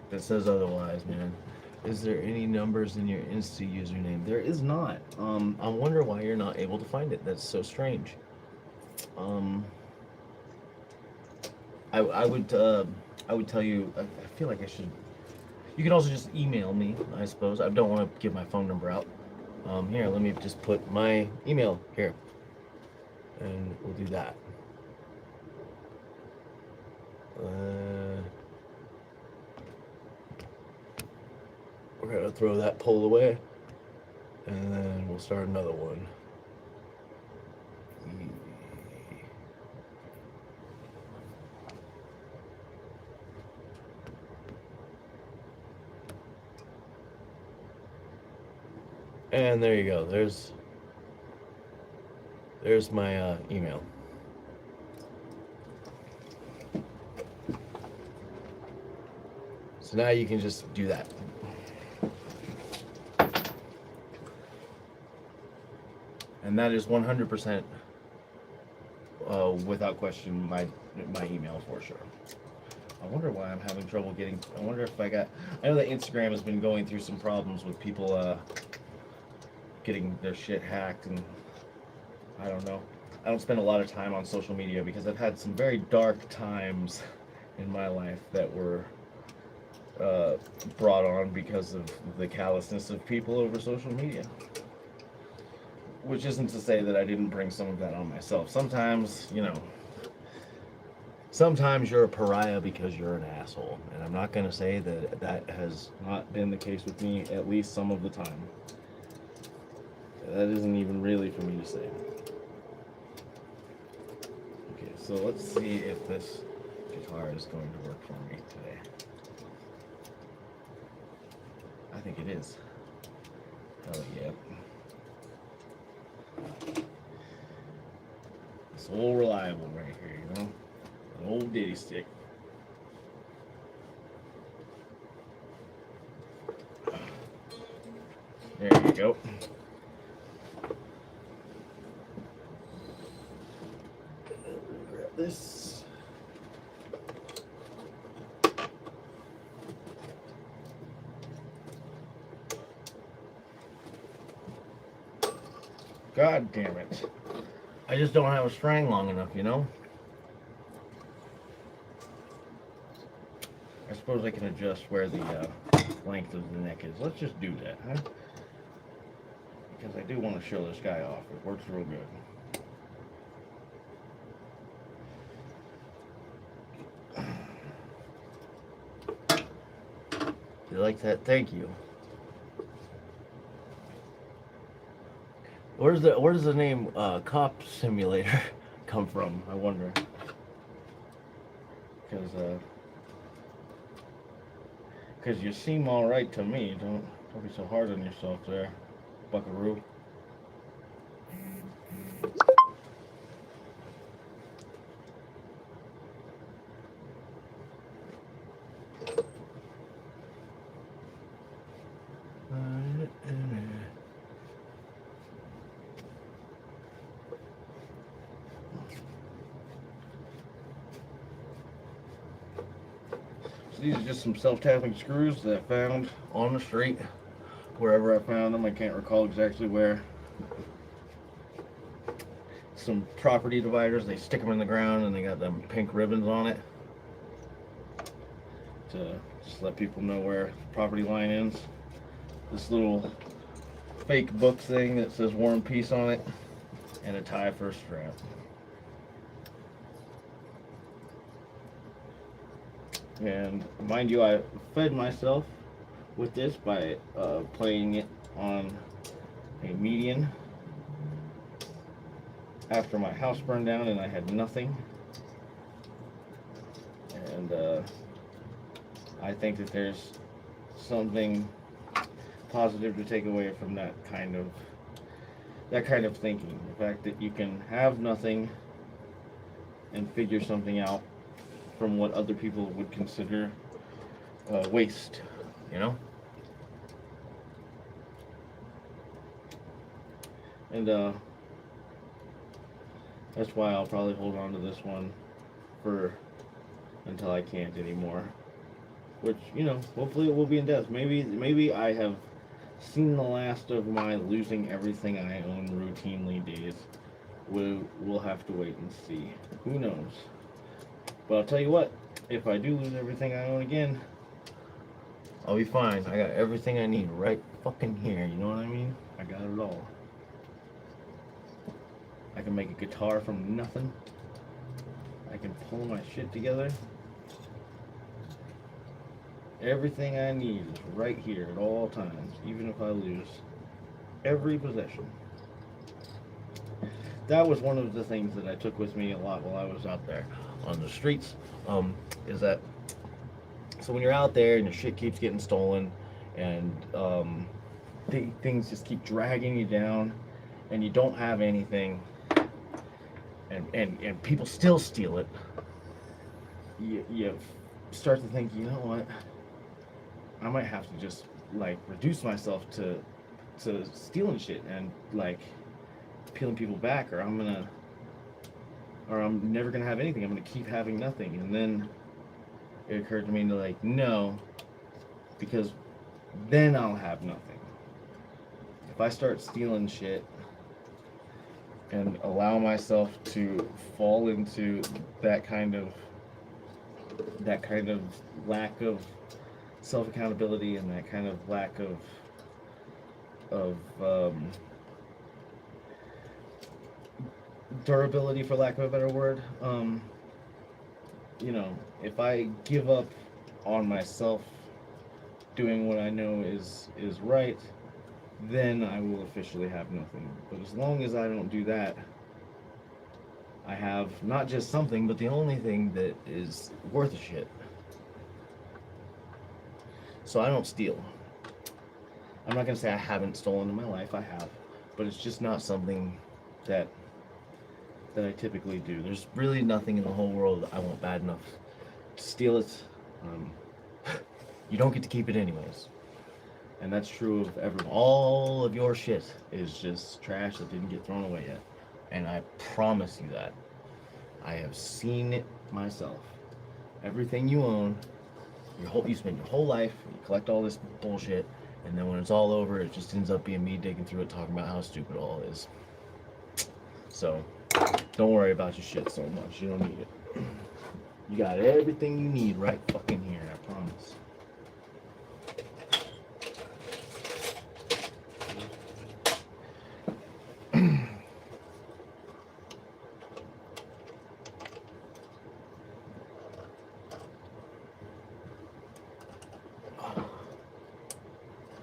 that says otherwise, man. Is there any numbers in your Insta username? There is not. I wonder why you're not able to find it. That's so strange. I would tell you. I feel like I should. You can also just email me, I suppose. I don't want to give my phone number out. Here, let me just put my email here, and we'll do that. We're gonna throw that poll away, and then we'll start another one. And there you go. There's my email. So now you can just do that. And that is 100% without question my email for sure. I wonder why I'm having trouble getting. I wonder if I know that Instagram has been going through some problems with people getting their shit hacked, and I don't know. I don't spend a lot of time on social media because I've had some very dark times in my life that were brought on because of the callousness of people over social media. Which isn't to say that I didn't bring some of that on myself. Sometimes you're a pariah because you're an asshole. And I'm not going to say that that has not been the case with me at least some of the time. That isn't even really for me to say. Okay, so let's see if this guitar is going to work for me today. I think it is. Hell yeah. It's all reliable right here, you know? An old ditty stick. There you go. Grab this. God damn it. I just don't have a string long enough, you know? I suppose I can adjust where the length of the neck is. Let's just do that, huh? Because I do want to show this guy off. It works real good. You like that? Thank you. Where does the name Cop Simulator come from? I wonder. Because you seem all right to me. Don't be so hard on yourself there, Buckaroo. So these are just some self-tapping screws that I found on the street. Wherever I found them, I can't recall exactly where. Some property dividers, they stick them in the ground and they got them pink ribbons on it to just let people know where the property line ends. This little fake book thing that says War and Peace on it, and a tie for a strap. And mind you, I fed myself with this by playing it on a median after my house burned down and I had nothing. And I think that there's something positive to take away from that kind of thinking. The fact that you can have nothing and figure something out from what other people would consider waste, you know? And that's why I'll probably hold on to this one for until I can't anymore. Which, you know, hopefully it will be in death. Maybe I have seen the last of my losing everything I own routinely days. We'll have to wait and see. Who knows? But I'll tell you what, if I do lose everything I own again, I'll be fine. I got everything I need right fucking here, you know what I mean? I got it all. I can make a guitar from nothing. I can pull my shit together. Everything I need is right here at all times, even if I lose every possession. That was one of the things that I took with me a lot while I was out there on the streets, is that, so when you're out there and your shit keeps getting stolen and things just keep dragging you down and you don't have anything and people still steal it, you start to think, you know what, I might have to just like reduce myself to stealing shit and like peeling people back, or I'm never gonna have anything. I'm gonna keep having nothing. And then it occurred to me to like, no, because then I'll have nothing. If I start stealing shit and allow myself to fall into that kind of lack of self-accountability and that kind of lack of durability, for lack of a better word, you know, if I give up on myself doing what I know is right, then I will officially have nothing. But as long as I don't do that, I have not just something, but the only thing that is worth a shit. So I don't steal. I'm not gonna say I haven't stolen in my life, I have, but it's just not something that I typically do. There's really nothing in the whole world that I want bad enough to steal it. You don't get to keep it anyways. And that's true of everyone. All of your shit is just trash that didn't get thrown away yet. And I promise you that. I have seen it myself. Everything you own, you spend your whole life, you collect all this bullshit, and then when it's all over, it just ends up being me digging through it, talking about how stupid it all is. So, don't worry about your shit so much. You don't need it. You got everything you need right fucking here, I promise.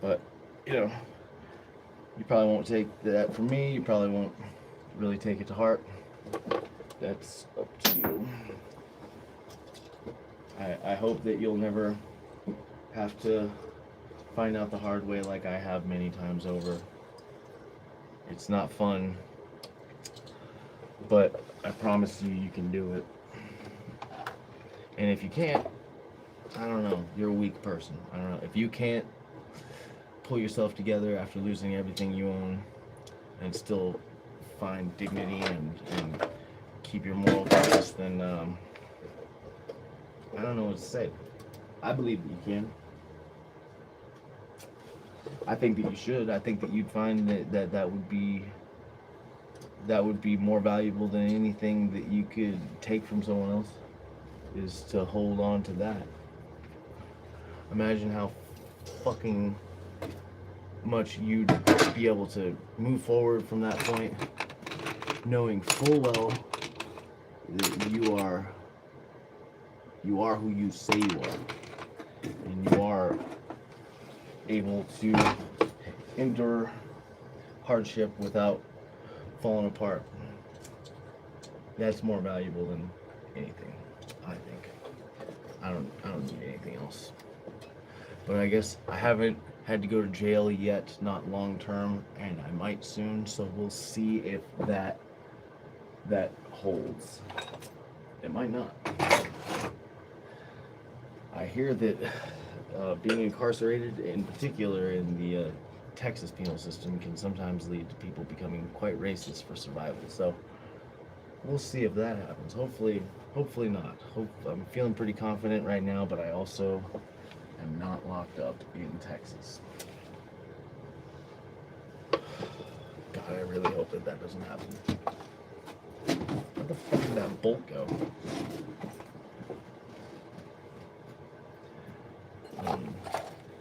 But, you know, you probably won't take that from me. You probably won't really take it to heart. That's up to you. I hope that you'll never have to find out the hard way like I have many times over. It's not fun, but I promise you, you can do it. And if you can't, I don't know, you're a weak person. I don't know. If you can't pull yourself together after losing everything you own and still find dignity and keep your moral compass, then I don't know what to say. I believe that you can. I think that you should. I think that you'd find that would be more valuable than anything that you could take from someone else, is to hold on to that. Imagine how fucking much you'd be able to move forward from that point, knowing full well that you are who you say you are, and you are able to endure hardship without falling apart. That's more valuable than anything, I think. I don't need anything else. But I guess I haven't had to go to jail yet, not long term, and I might soon, so we'll see if that holds. It might not. I hear that being incarcerated, in particular in the Texas penal system, can sometimes lead to people becoming quite racist for survival. So we'll see if that happens. Hopefully not. I'm feeling pretty confident right now, but I also am not locked up in Texas. God, I really hope that doesn't happen. Where the fuck did that bolt go?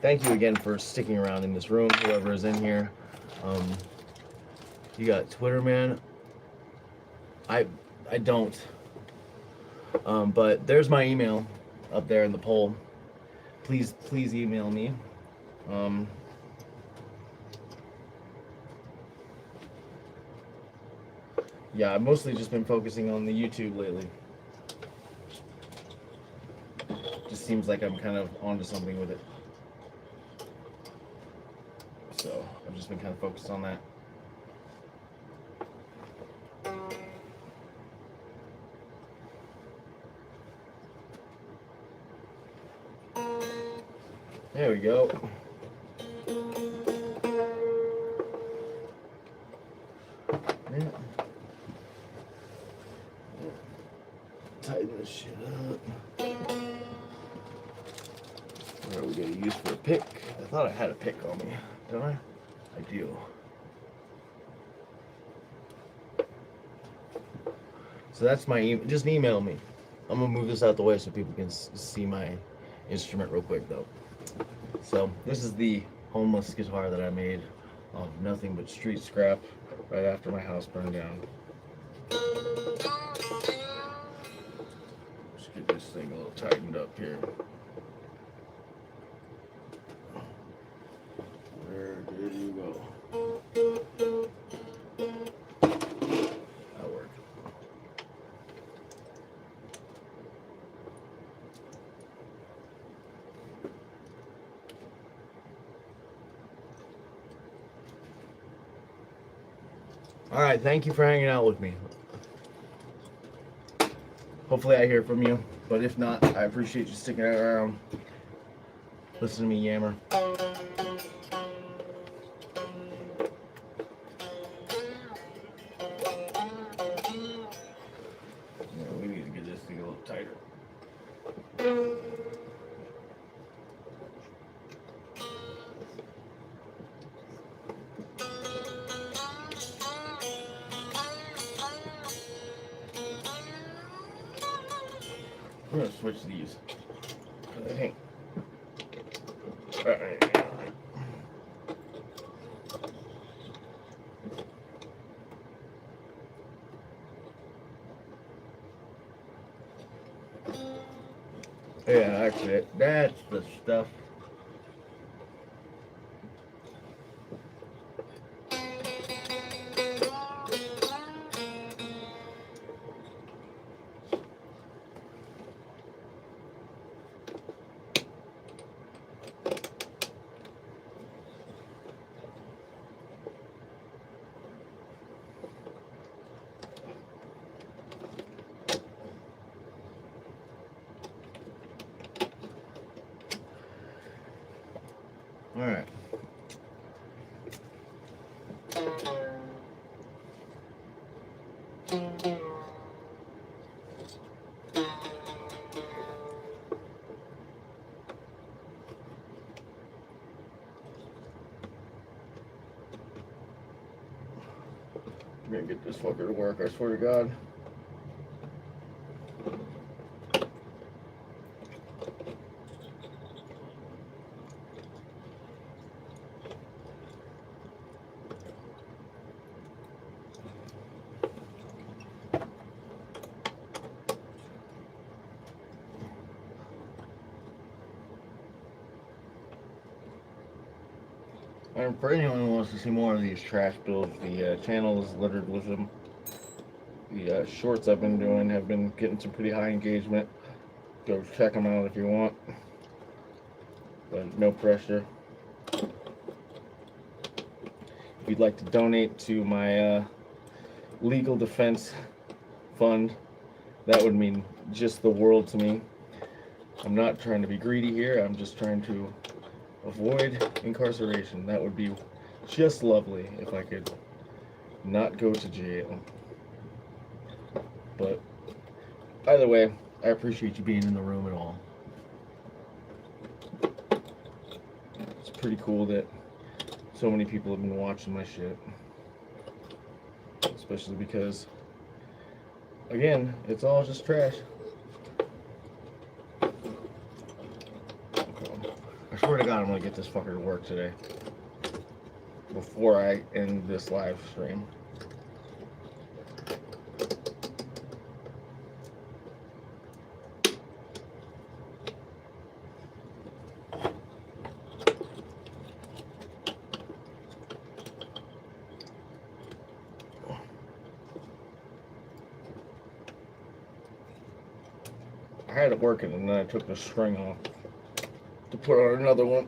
Thank you again for sticking around in this room, whoever is in here. You got Twitter, man. I don't. But there's my email up there in the poll. Please email me. Yeah, I've mostly just been focusing on the YouTube lately. Just seems like I'm kind of onto something with it. So I've just been kind of focused on that. There we go. Yeah. Tighten this shit up. What are we gonna use for a pick? I thought I had a pick on me. Don't I? I do. So that's my email. Just email me. I'm gonna move this out the way so people can see my instrument real quick, though. So this is the homeless guitar that I made of nothing but street scrap right after my house burned down. Let's get this thing a little tightened up here. Where did you go? That'll work. All right, thank you for hanging out with me. Hopefully I hear from you, but if not, I appreciate you sticking around. Listen to me yammer. Yeah, we need to get this thing a little tighter. I'm gonna switch these. I think. Alright. Yeah, that's it. That's the stuff. All right. I'm gonna get this fucker to work, I swear to God. And for anyone who wants to see more of these trash builds, the channel is littered with them. The shorts I've been doing have been getting some pretty high engagement. Go check them out if you want, but no pressure. If you'd like to donate to my legal defense fund, that would mean just the world to me. I'm not trying to be greedy here, I'm just trying to avoid incarceration. That would be just lovely if I could not go to jail. But either way, I appreciate you being in the room at all. It's pretty cool that so many people have been watching my shit. Especially because, again, it's all just trash. I swear to God, I'm gonna get this fucker to work today before I end this live stream. I had it working and then I took the string off to put on another one.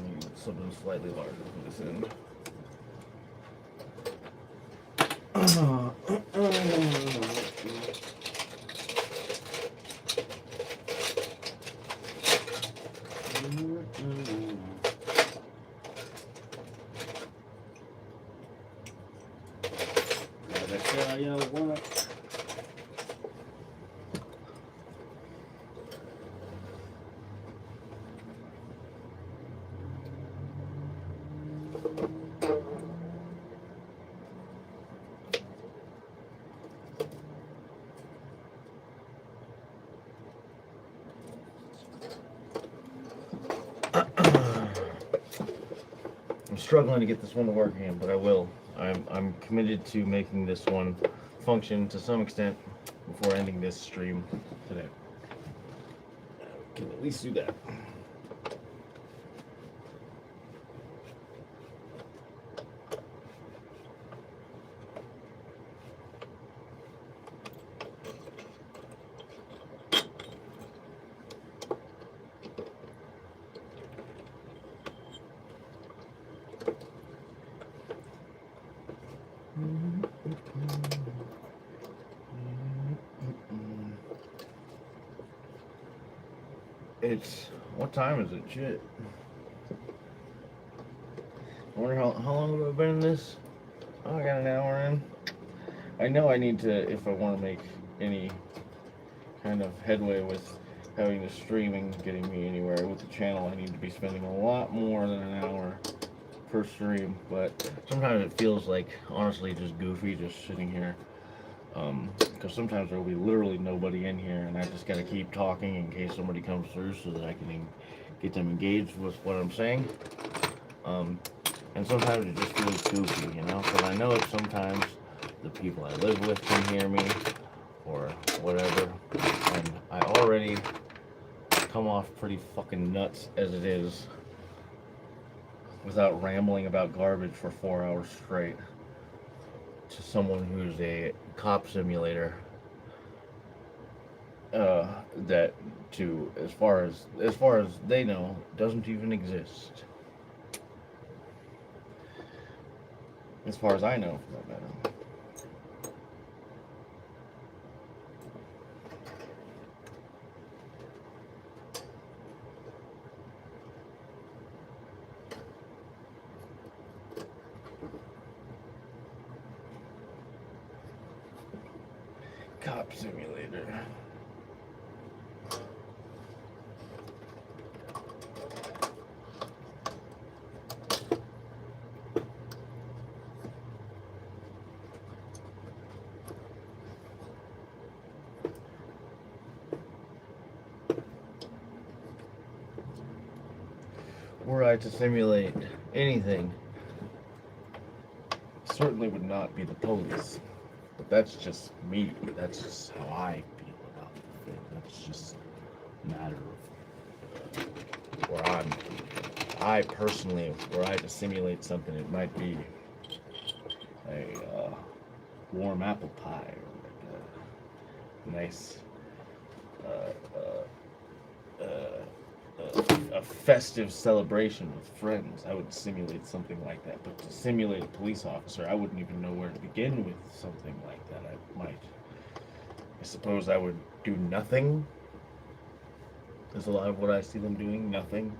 Need something slightly larger for this end. Tell you what. I'm struggling to get this one to work again, but I will. I'm committed to making this one function to some extent before ending this stream today. I can at least do that. It's, what time is it? Shit. I wonder how long have I been in this? Oh, I got an hour in. I know I need to, if I want to make any kind of headway with having the streaming getting me anywhere with the channel, I need to be spending a lot more than an hour per stream. But sometimes it feels like, honestly, just goofy just sitting here. Because sometimes there will be literally nobody in here, and I just got to keep talking in case somebody comes through so that I can get them engaged with what I'm saying. And sometimes it just feels goofy, you know, because I know that sometimes the people I live with can hear me or whatever, and I already come off pretty fucking nuts as it is without rambling about garbage for 4 hours straight to someone who's a cop simulator that to as far as they know doesn't even exist. as far as I know, for that matter. Cop simulator. Were I to simulate anything, certainly would not be the police. But that's just me. That's just how I feel about the thing. That's just a matter of where I personally, were I to simulate something, it might be a warm apple pie or like a nice a festive celebration with friends. I would simulate something like that. But to simulate a police officer, I wouldn't even know where to begin with something like that. I suppose I would do nothing. There's a lot of what I see them doing, nothing.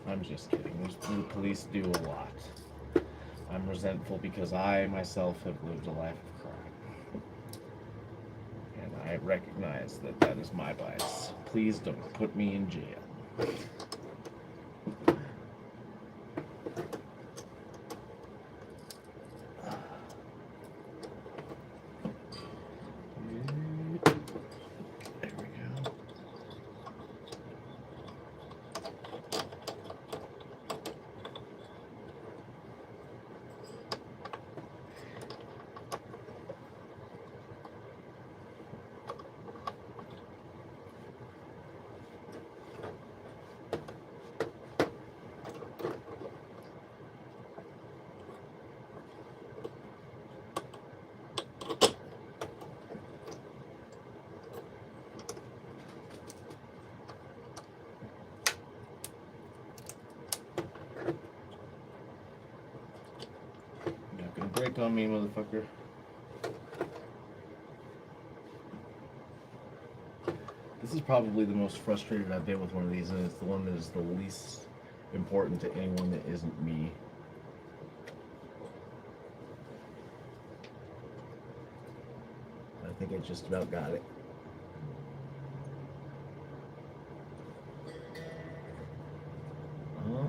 I'm just kidding. The police do a lot. I'm resentful because I myself have lived a life of crime. And I recognize that that is my bias. Please don't put me in jail. There we go. You're not gonna break on me, motherfucker. This is probably the most frustrated I've been with one of these, and it's the one that is the least important to anyone that isn't me. I think I just about got it. Uh-huh.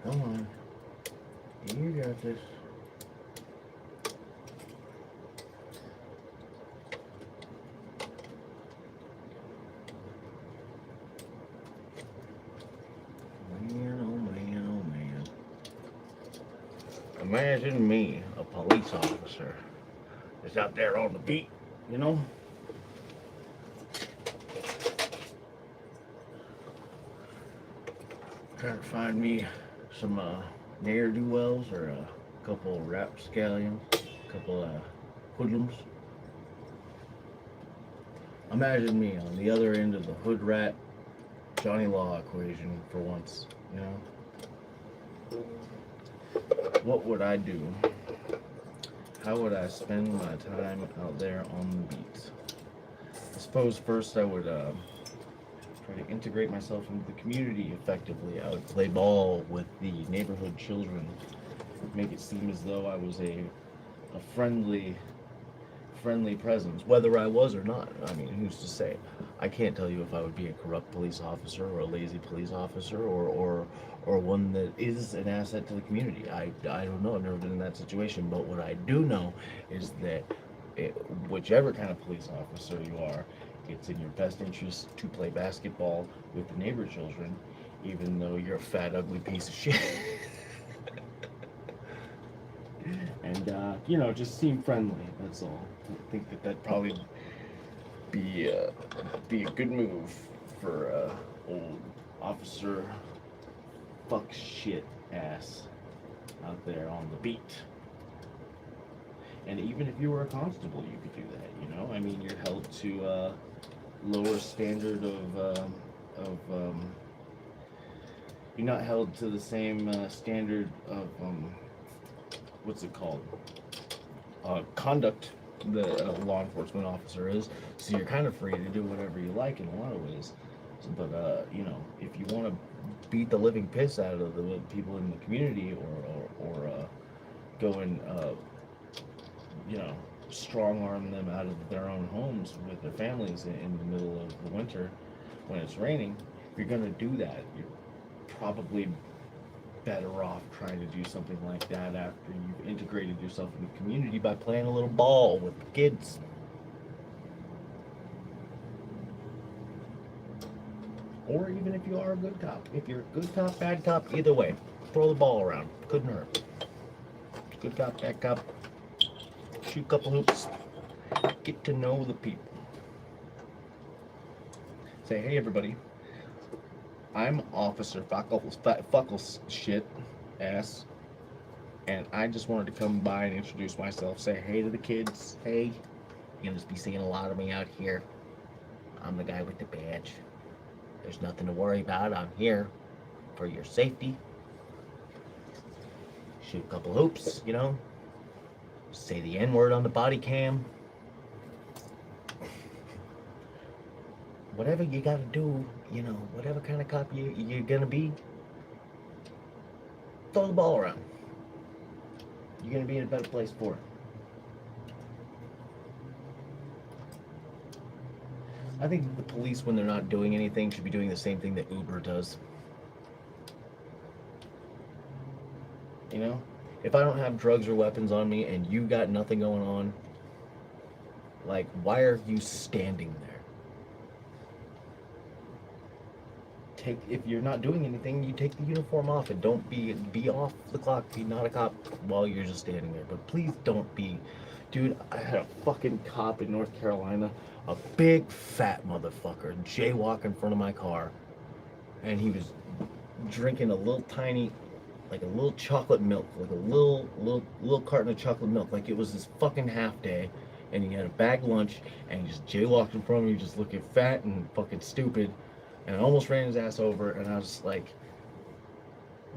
Come on. You got this. Man, oh man, oh man. Imagine me, a police officer, is out there on the beat, you know? Trying to find me some ne'er-do-wells or a couple of rapscallions, a couple of hoodlums. Imagine me on the other end of the hood rat Johnny Law equation for once, you know? What would I do? How would I spend my time out there on the beat? I suppose first I would try to integrate myself into the community effectively. I would play ball with the neighborhood children, make it seem as though I was a friendly presence, whether I was or not. I mean, who's to say? I can't tell you if I would be a corrupt police officer or a lazy police officer or one that is an asset to the community. I don't know. I've never been in that situation. But what I do know is that whichever kind of police officer you are, it's in your best interest to play basketball with the neighbor children, even though you're a fat, ugly piece of shit. And, just seem friendly, that's all. I think that probably be a good move for old officer fuck shit ass out there on the beat. And even if you were a constable, you could do that. You know, I mean, you're held to a lower standard of you're not held to the same standard of what's it called? Conduct that a law enforcement officer is. So you're kind of free to do whatever you like in a lot of ways. But you know, if you want to beat the living piss out of the people in the community, or go and you know, strong arm them out of their own homes with their families in the middle of the winter when it's raining, if you're gonna do that, you're probably better off trying to do something like that after you've integrated yourself in the community by playing a little ball with the kids. Or even if you are a good cop. If you're a good cop, bad cop, either way, throw the ball around. Couldn't hurt. Good cop, bad cop. Shoot a couple hoops. Get to know the people. Say, hey everybody, I'm Officer Fuckles shit ass, and I just wanted to come by and introduce myself. Say hey to the kids. Hey, you're gonna just be seeing a lot of me out here. I'm the guy with the badge. There's nothing to worry about. I'm here for your safety. Shoot a couple hoops, you know. Say the N-word on the body cam. Whatever you gotta do, you know, whatever kind of cop you're gonna be, throw the ball around. You're gonna be in a better place for it. I think the police, when they're not doing anything, should be doing the same thing that Uber does. You know? If I don't have drugs or weapons on me and you got nothing going on, like, why are you standing there? If you're not doing anything, you take the uniform off and don't be off the clock, be not a cop while you're just standing there. But please don't be. Dude, I had a fucking cop in North Carolina, a big fat motherfucker, jaywalk in front of my car, and he was drinking a little tiny, like a little chocolate milk, like a little carton of chocolate milk, like it was his fucking half day, and he had a bag lunch, and he just jaywalked in front of me, just looking fat and fucking stupid, and I almost ran his ass over, and I was just like,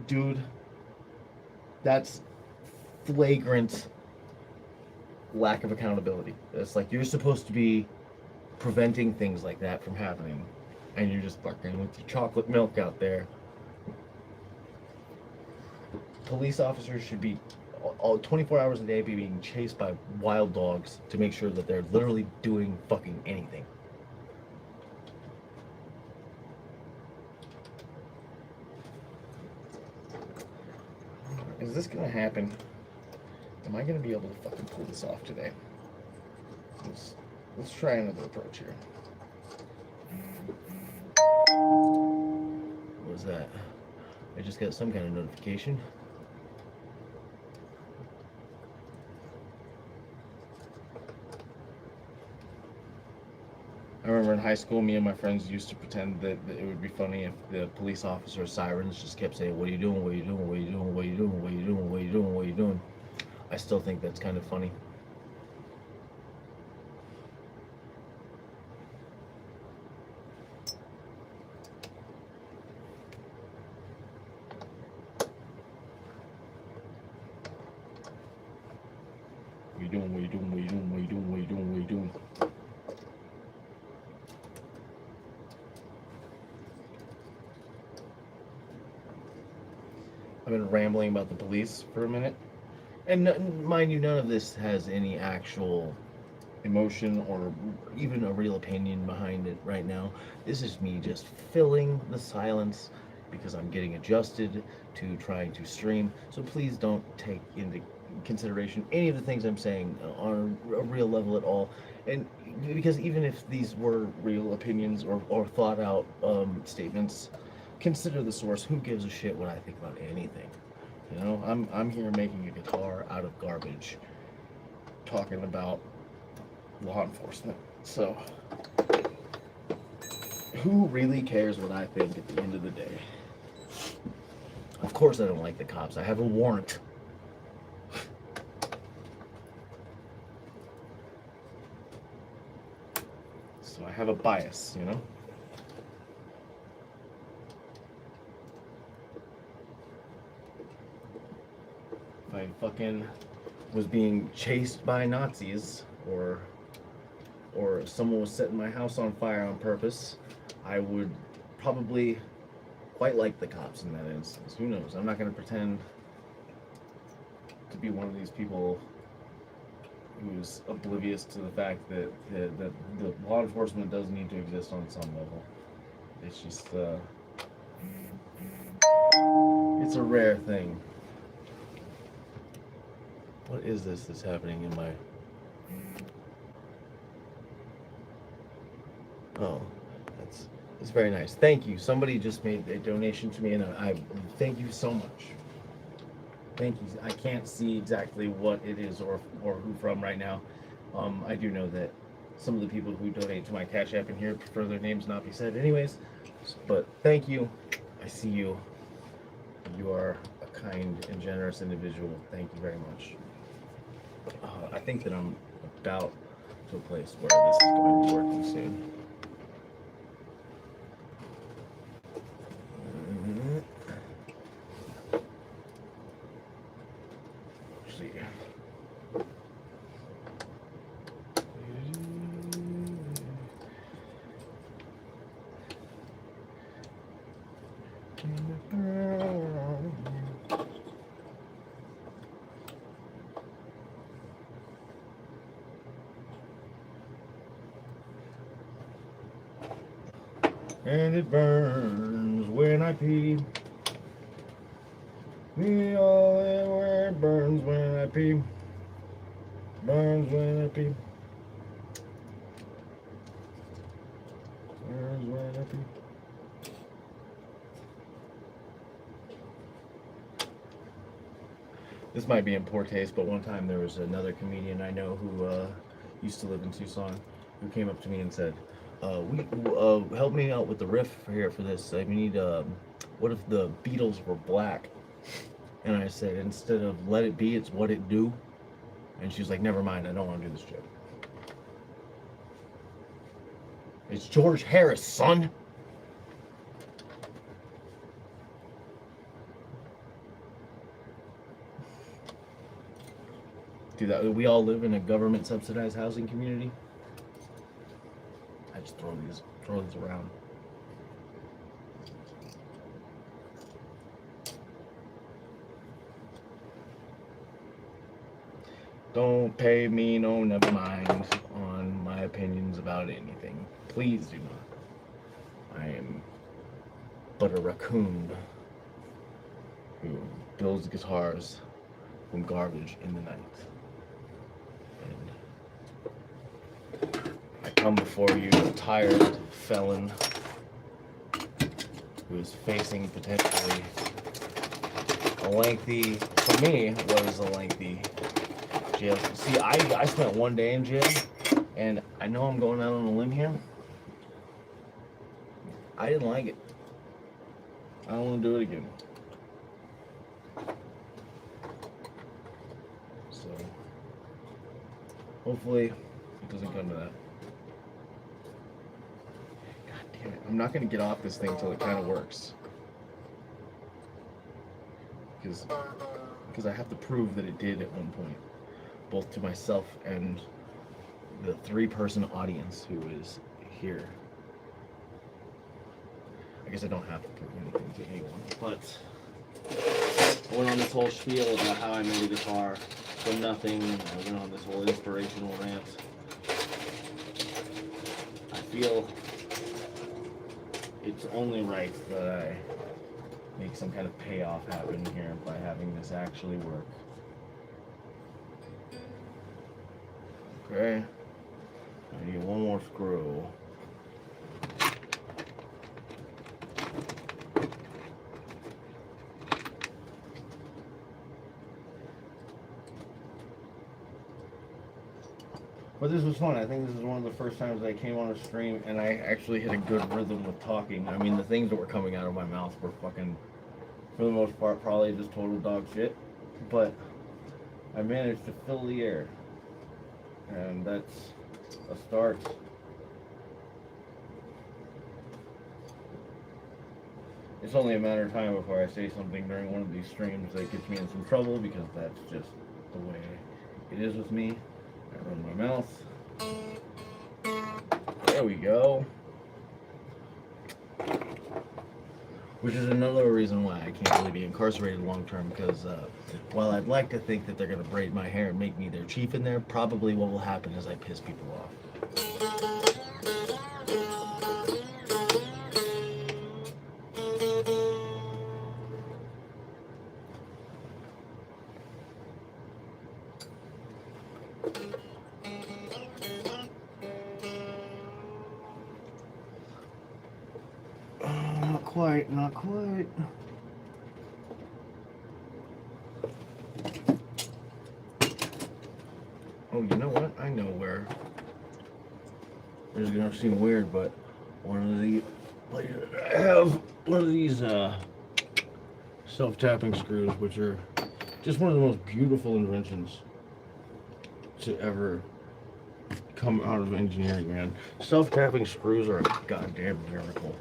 dude, that's flagrant lack of accountability. It's like you're supposed to be preventing things like that from happening, and you're just fucking with your chocolate milk out there. Police officers should be all 24 hours a day being chased by wild dogs to make sure that they're literally doing fucking anything. Is this gonna happen? Am I gonna be able to fucking pull this off today? Let's try another approach here. What was that? I just got some kind of notification. I remember in high school, me and my friends used to pretend that it would be funny if the police officer sirens just kept saying, "What are you doing? What are you doing? What are you doing? What are you doing? What are you doing? What are you doing? What are you doing?" I still think that's kind of funny. What are you doing? What are you doing? What are you doing? What are you doing? What are you doing? What are you doing? I've been rambling about the police for a minute. And mind you, none of this has any actual emotion or even a real opinion behind it right now. This is me just filling the silence because I'm getting adjusted to trying to stream. So please don't take into consideration any of the things I'm saying on a real level at all. And because even if these were real opinions or thought out statements, consider the source. Who gives a shit what I think about anything? You know, I'm here making a guitar out of garbage, talking about law enforcement. So, who really cares what I think at the end of the day? Of course I don't like the cops. I have a warrant. So I have a bias, you know? If I fucking was being chased by Nazis or someone was setting my house on fire on purpose, I would probably quite like the cops in that instance. Who knows? I'm not going to pretend to be one of these people who's oblivious to the fact that the law enforcement does need to exist on some level. It's just it's a rare thing. What is this that's happening in my... Oh, it's very nice. Thank you. Somebody just made a donation to me, and I thank you so much. Thank you. I can't see exactly what it is or who from right now. I do know that some of the people who donate to my Cash App in here prefer their names not be said anyways. But thank you. I see you. You are a kind and generous individual. Thank you very much. I think that I'm about to a place where this is going to be working soon. Let's see. And it burns when I pee. Me all everywhere, it burns when I pee. Burns when I pee. Burns when I pee. This might be in poor taste, but one time there was another comedian I know who used to live in Tucson who came up to me and said, help me out with the riff here for this. I need, what if the Beatles were black? And I said, instead of let it be, it's what it do. And she was like, never mind, I don't want to do this joke. It's George Harris, son. Dude, we all live in a government subsidized housing community. I just throw these around. Don't pay me no never mind on my opinions about anything. Please do not. I am but a raccoon who builds guitars from garbage in the night. And I come before you a tired felon who is facing potentially a lengthy, for me, what is a lengthy jail. See, I spent one day in jail, and I know I'm going out on a limb here. I didn't like it. I don't want to do it again. So, hopefully, it doesn't come to that. God damn it. I'm not going to get off this thing until it kind of works. Because I have to prove that it did at one point. Both to myself and the 3-person audience who is here. I guess I don't have to prove anything to anyone, but I went on this whole spiel about how I made a guitar from nothing. I went on this whole inspirational rant. I feel it's only right that I make some kind of payoff happen here by having this actually work. Okay, I need one more screw. But this was fun. I think this is one of the first times I came on a stream and I actually hit a good rhythm with talking. I mean, the things that were coming out of my mouth were fucking, for the most part, probably just total dog shit. But I managed to fill the air. And that's a start. It's only a matter of time before I say something during one of these streams that gets me in some trouble because that's just the way it is with me. I run my mouth. There we go. Which is another reason why I can't really be incarcerated long term because while I'd like to think that they're going to braid my hair and make me their chief in there, probably what will happen is I piss people off. Not quite. Oh, you know what? I know where. It's gonna seem weird, but one of the I have one of these self-tapping screws, which are just one of the most beautiful inventions to ever come out of engineering, man. Self-tapping screws are a goddamn miracle.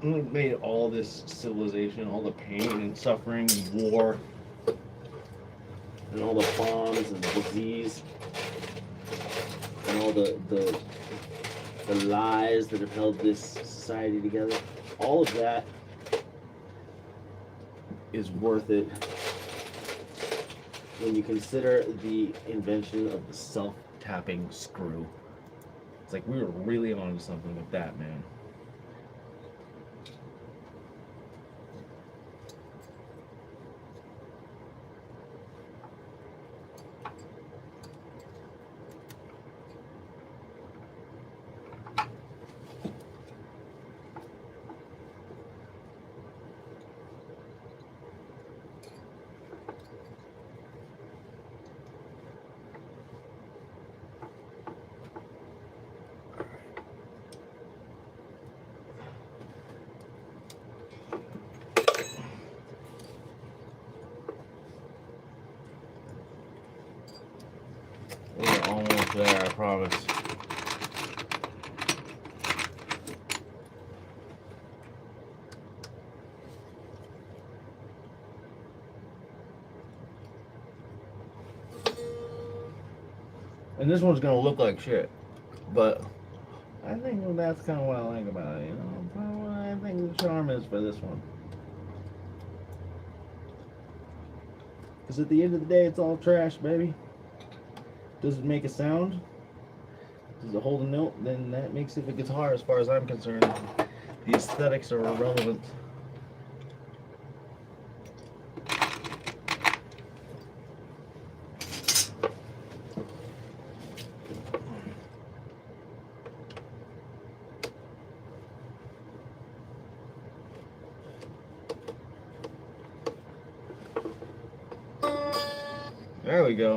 It made all this civilization, all the pain and suffering and war, And all the bombs and disease, and all the lies that have held this society together. All of that is worth it when you consider the invention of the self-tapping screw. It's like we were really onto something with that, man. We're almost there, I promise. And this one's gonna look like shit, but I think that's kind of what I like about it, you know? Kind of what I think the charm is for this one. Because at the end of the day, it's all trash, baby. Does it make a sound? Does it hold a note? Then that makes it a guitar as far as I'm concerned. The aesthetics are irrelevant. There we go.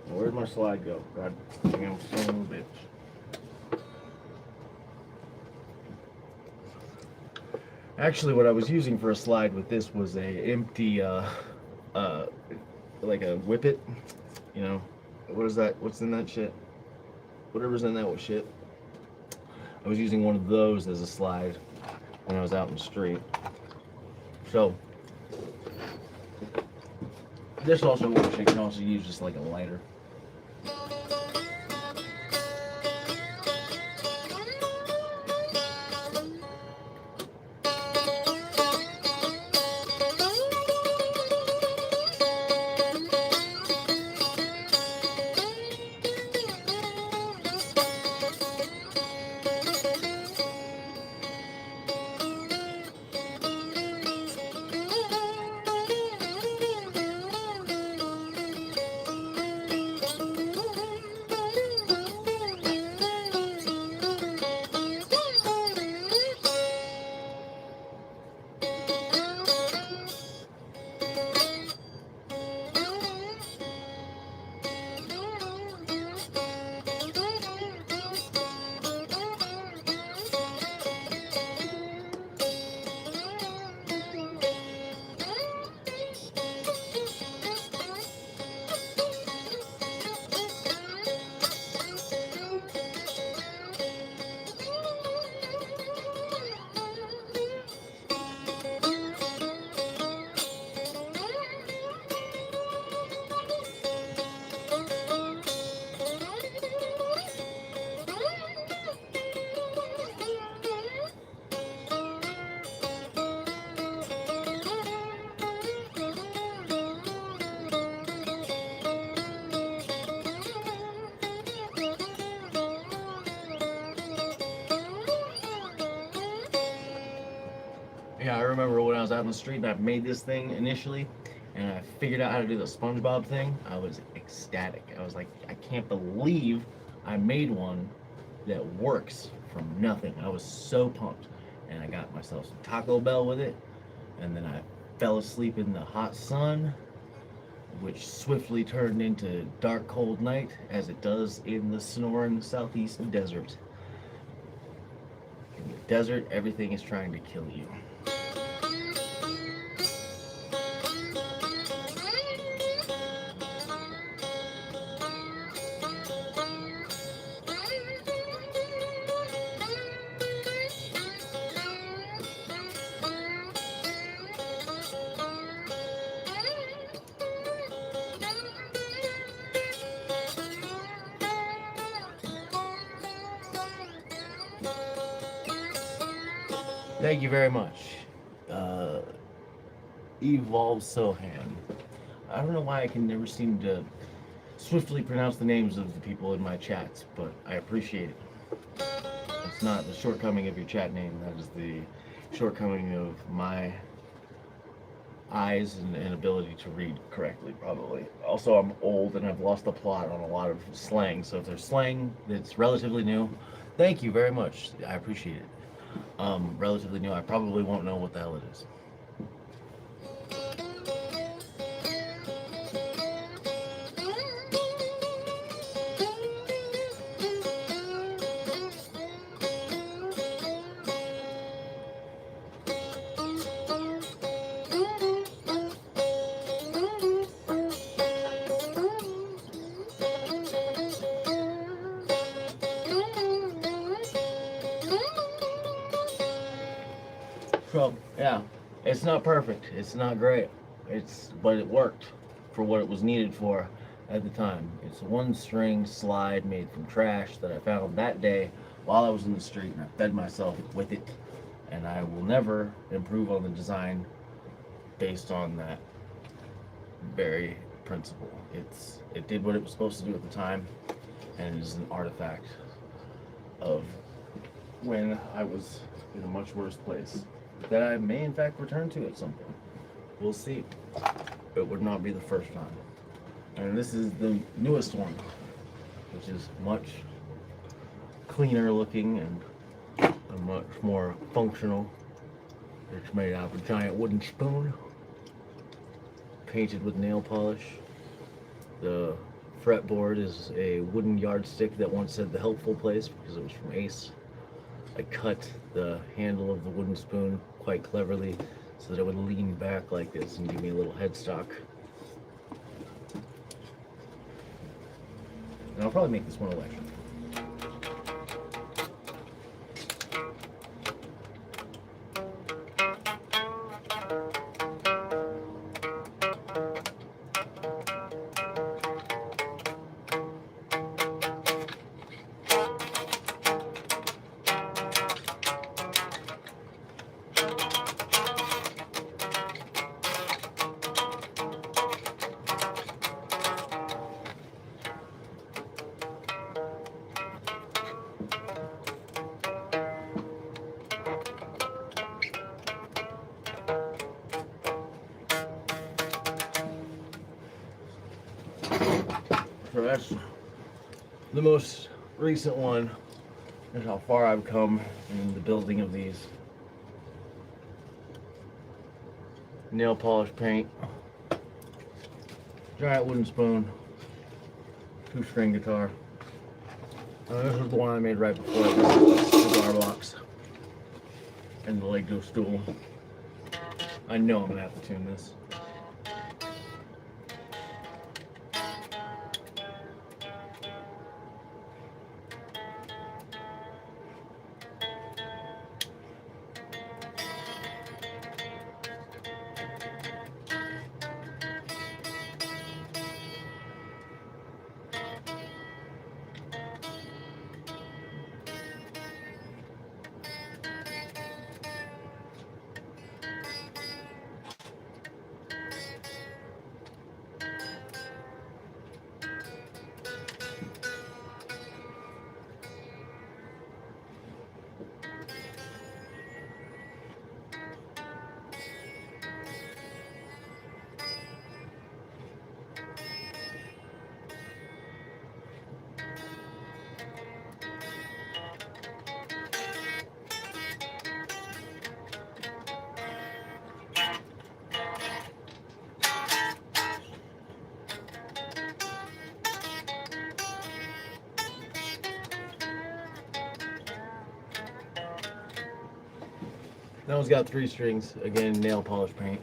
Where'd my slide go? God damn son of a bitch. Actually, what I was using for a slide with this was a empty, like a whippet. You know, what is that? What's in that shit? Whatever's in that shit. I was using one of those as a slide when I was out in the street. So, this also works. You can also use just like a lighter. Yeah, I remember when I was out in the street and I made this thing initially, and I figured out how to do the SpongeBob thing. I was ecstatic. I was like, I can't believe I made one that works from nothing. I was so pumped, and I got myself some Taco Bell with it, and then I fell asleep in the hot sun, which swiftly turned into dark, cold night, as it does in the snoring southeast desert. In the desert, everything is trying to kill you. Thank you very much. Uh, Evolve Sohan. I don't know why I can never seem to swiftly pronounce the names of the people in my chats, but I appreciate it. It's not the shortcoming of your chat name, that is the shortcoming of my eyes and ability to read correctly, probably. Also, I'm old and I've lost the plot on a lot of slang, so if there's slang that's relatively new, thank you very much. I appreciate it. Relatively new, I probably won't know what the hell it is. So yeah, it's not perfect. It's not great. But it worked for what it was needed for at the time. It's a one string slide made from trash that I found that day while I was in the street, and I fed myself with it. And I will never improve on the design based on that very principle. It did what it was supposed to do at the time, and it is an artifact of when I was in a much worse place that I may in fact return to at some point. We'll see. It would not be the first time. And this is the newest one, which is much cleaner looking and much more functional. It's made out of a giant wooden spoon, painted with nail polish. The fretboard is a wooden yardstick that once said the helpful place because it was from Ace. I cut the handle of the wooden spoon quite cleverly so that it would lean back like this and give me a little headstock. And I'll probably make this one electric. So that's the most recent one. Is how far I've come in the building of these. Nail polish paint, giant wooden spoon, 2-string guitar. This is the one I made right before this cigar box and the Lego stool. I know I'm gonna have to tune this. That one's got 3 strings. Again, nail polish paint.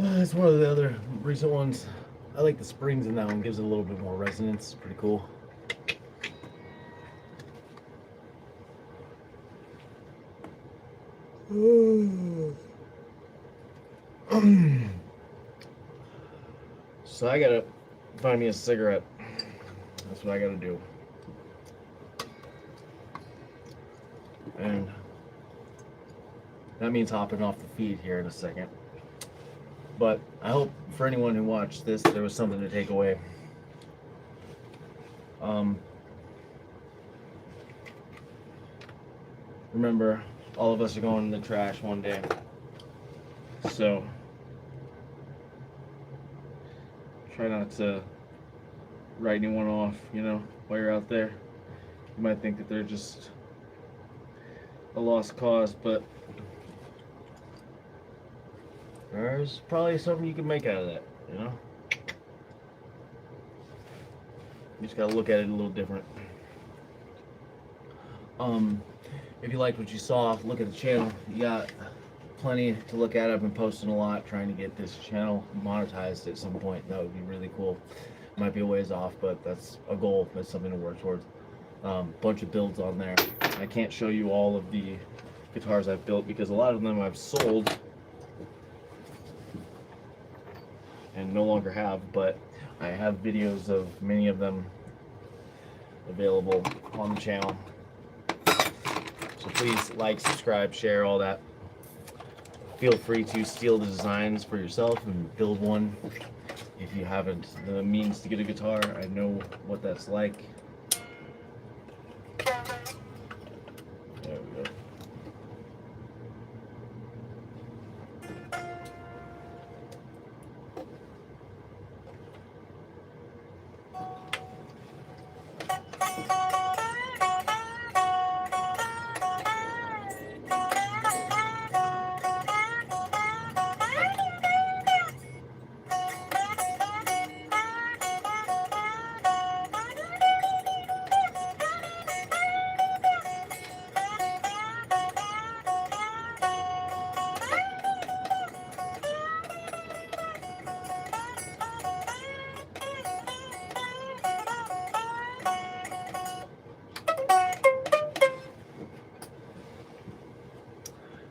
It's one of the other recent ones. I like the springs in that one. Gives it a little bit more resonance. It's pretty cool. So I gotta find me a cigarette. That's what I gotta do. And that means hopping off the feed here in a second. But I hope for anyone who watched this, there was something to take away. Remember, all of us are going in the trash one day. So try not to write anyone off, while you're out there. You might think that they're just a lost cause, but there's probably something you can make out of that, You just gotta look at it a little different. If you liked what you saw, look at the channel. You got plenty to look at. I've been posting a lot, trying to get this channel monetized at some point. That would be really cool. Might be a ways off, but that's a goal. That's something to work towards. Bunch of builds on there. I can't show you all of the guitars I've built because a lot of them I've sold and no longer have, but I have videos of many of them available on the channel. So please like, subscribe, share, all that. Feel free to steal the designs for yourself and build one if you haven't the means to get a guitar. I know what that's like. There we go.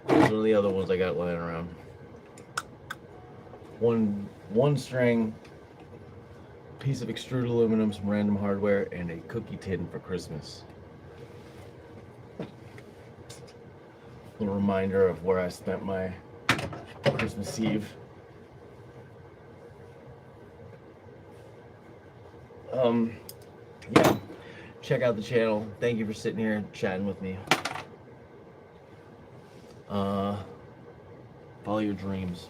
One of the other ones I got lying around. One string, piece of extruded aluminum, some random hardware, and a cookie tin for Christmas. Little reminder of where I spent my Christmas Eve. Yeah, check out the channel. Thank you for sitting here and chatting with me. Follow your dreams.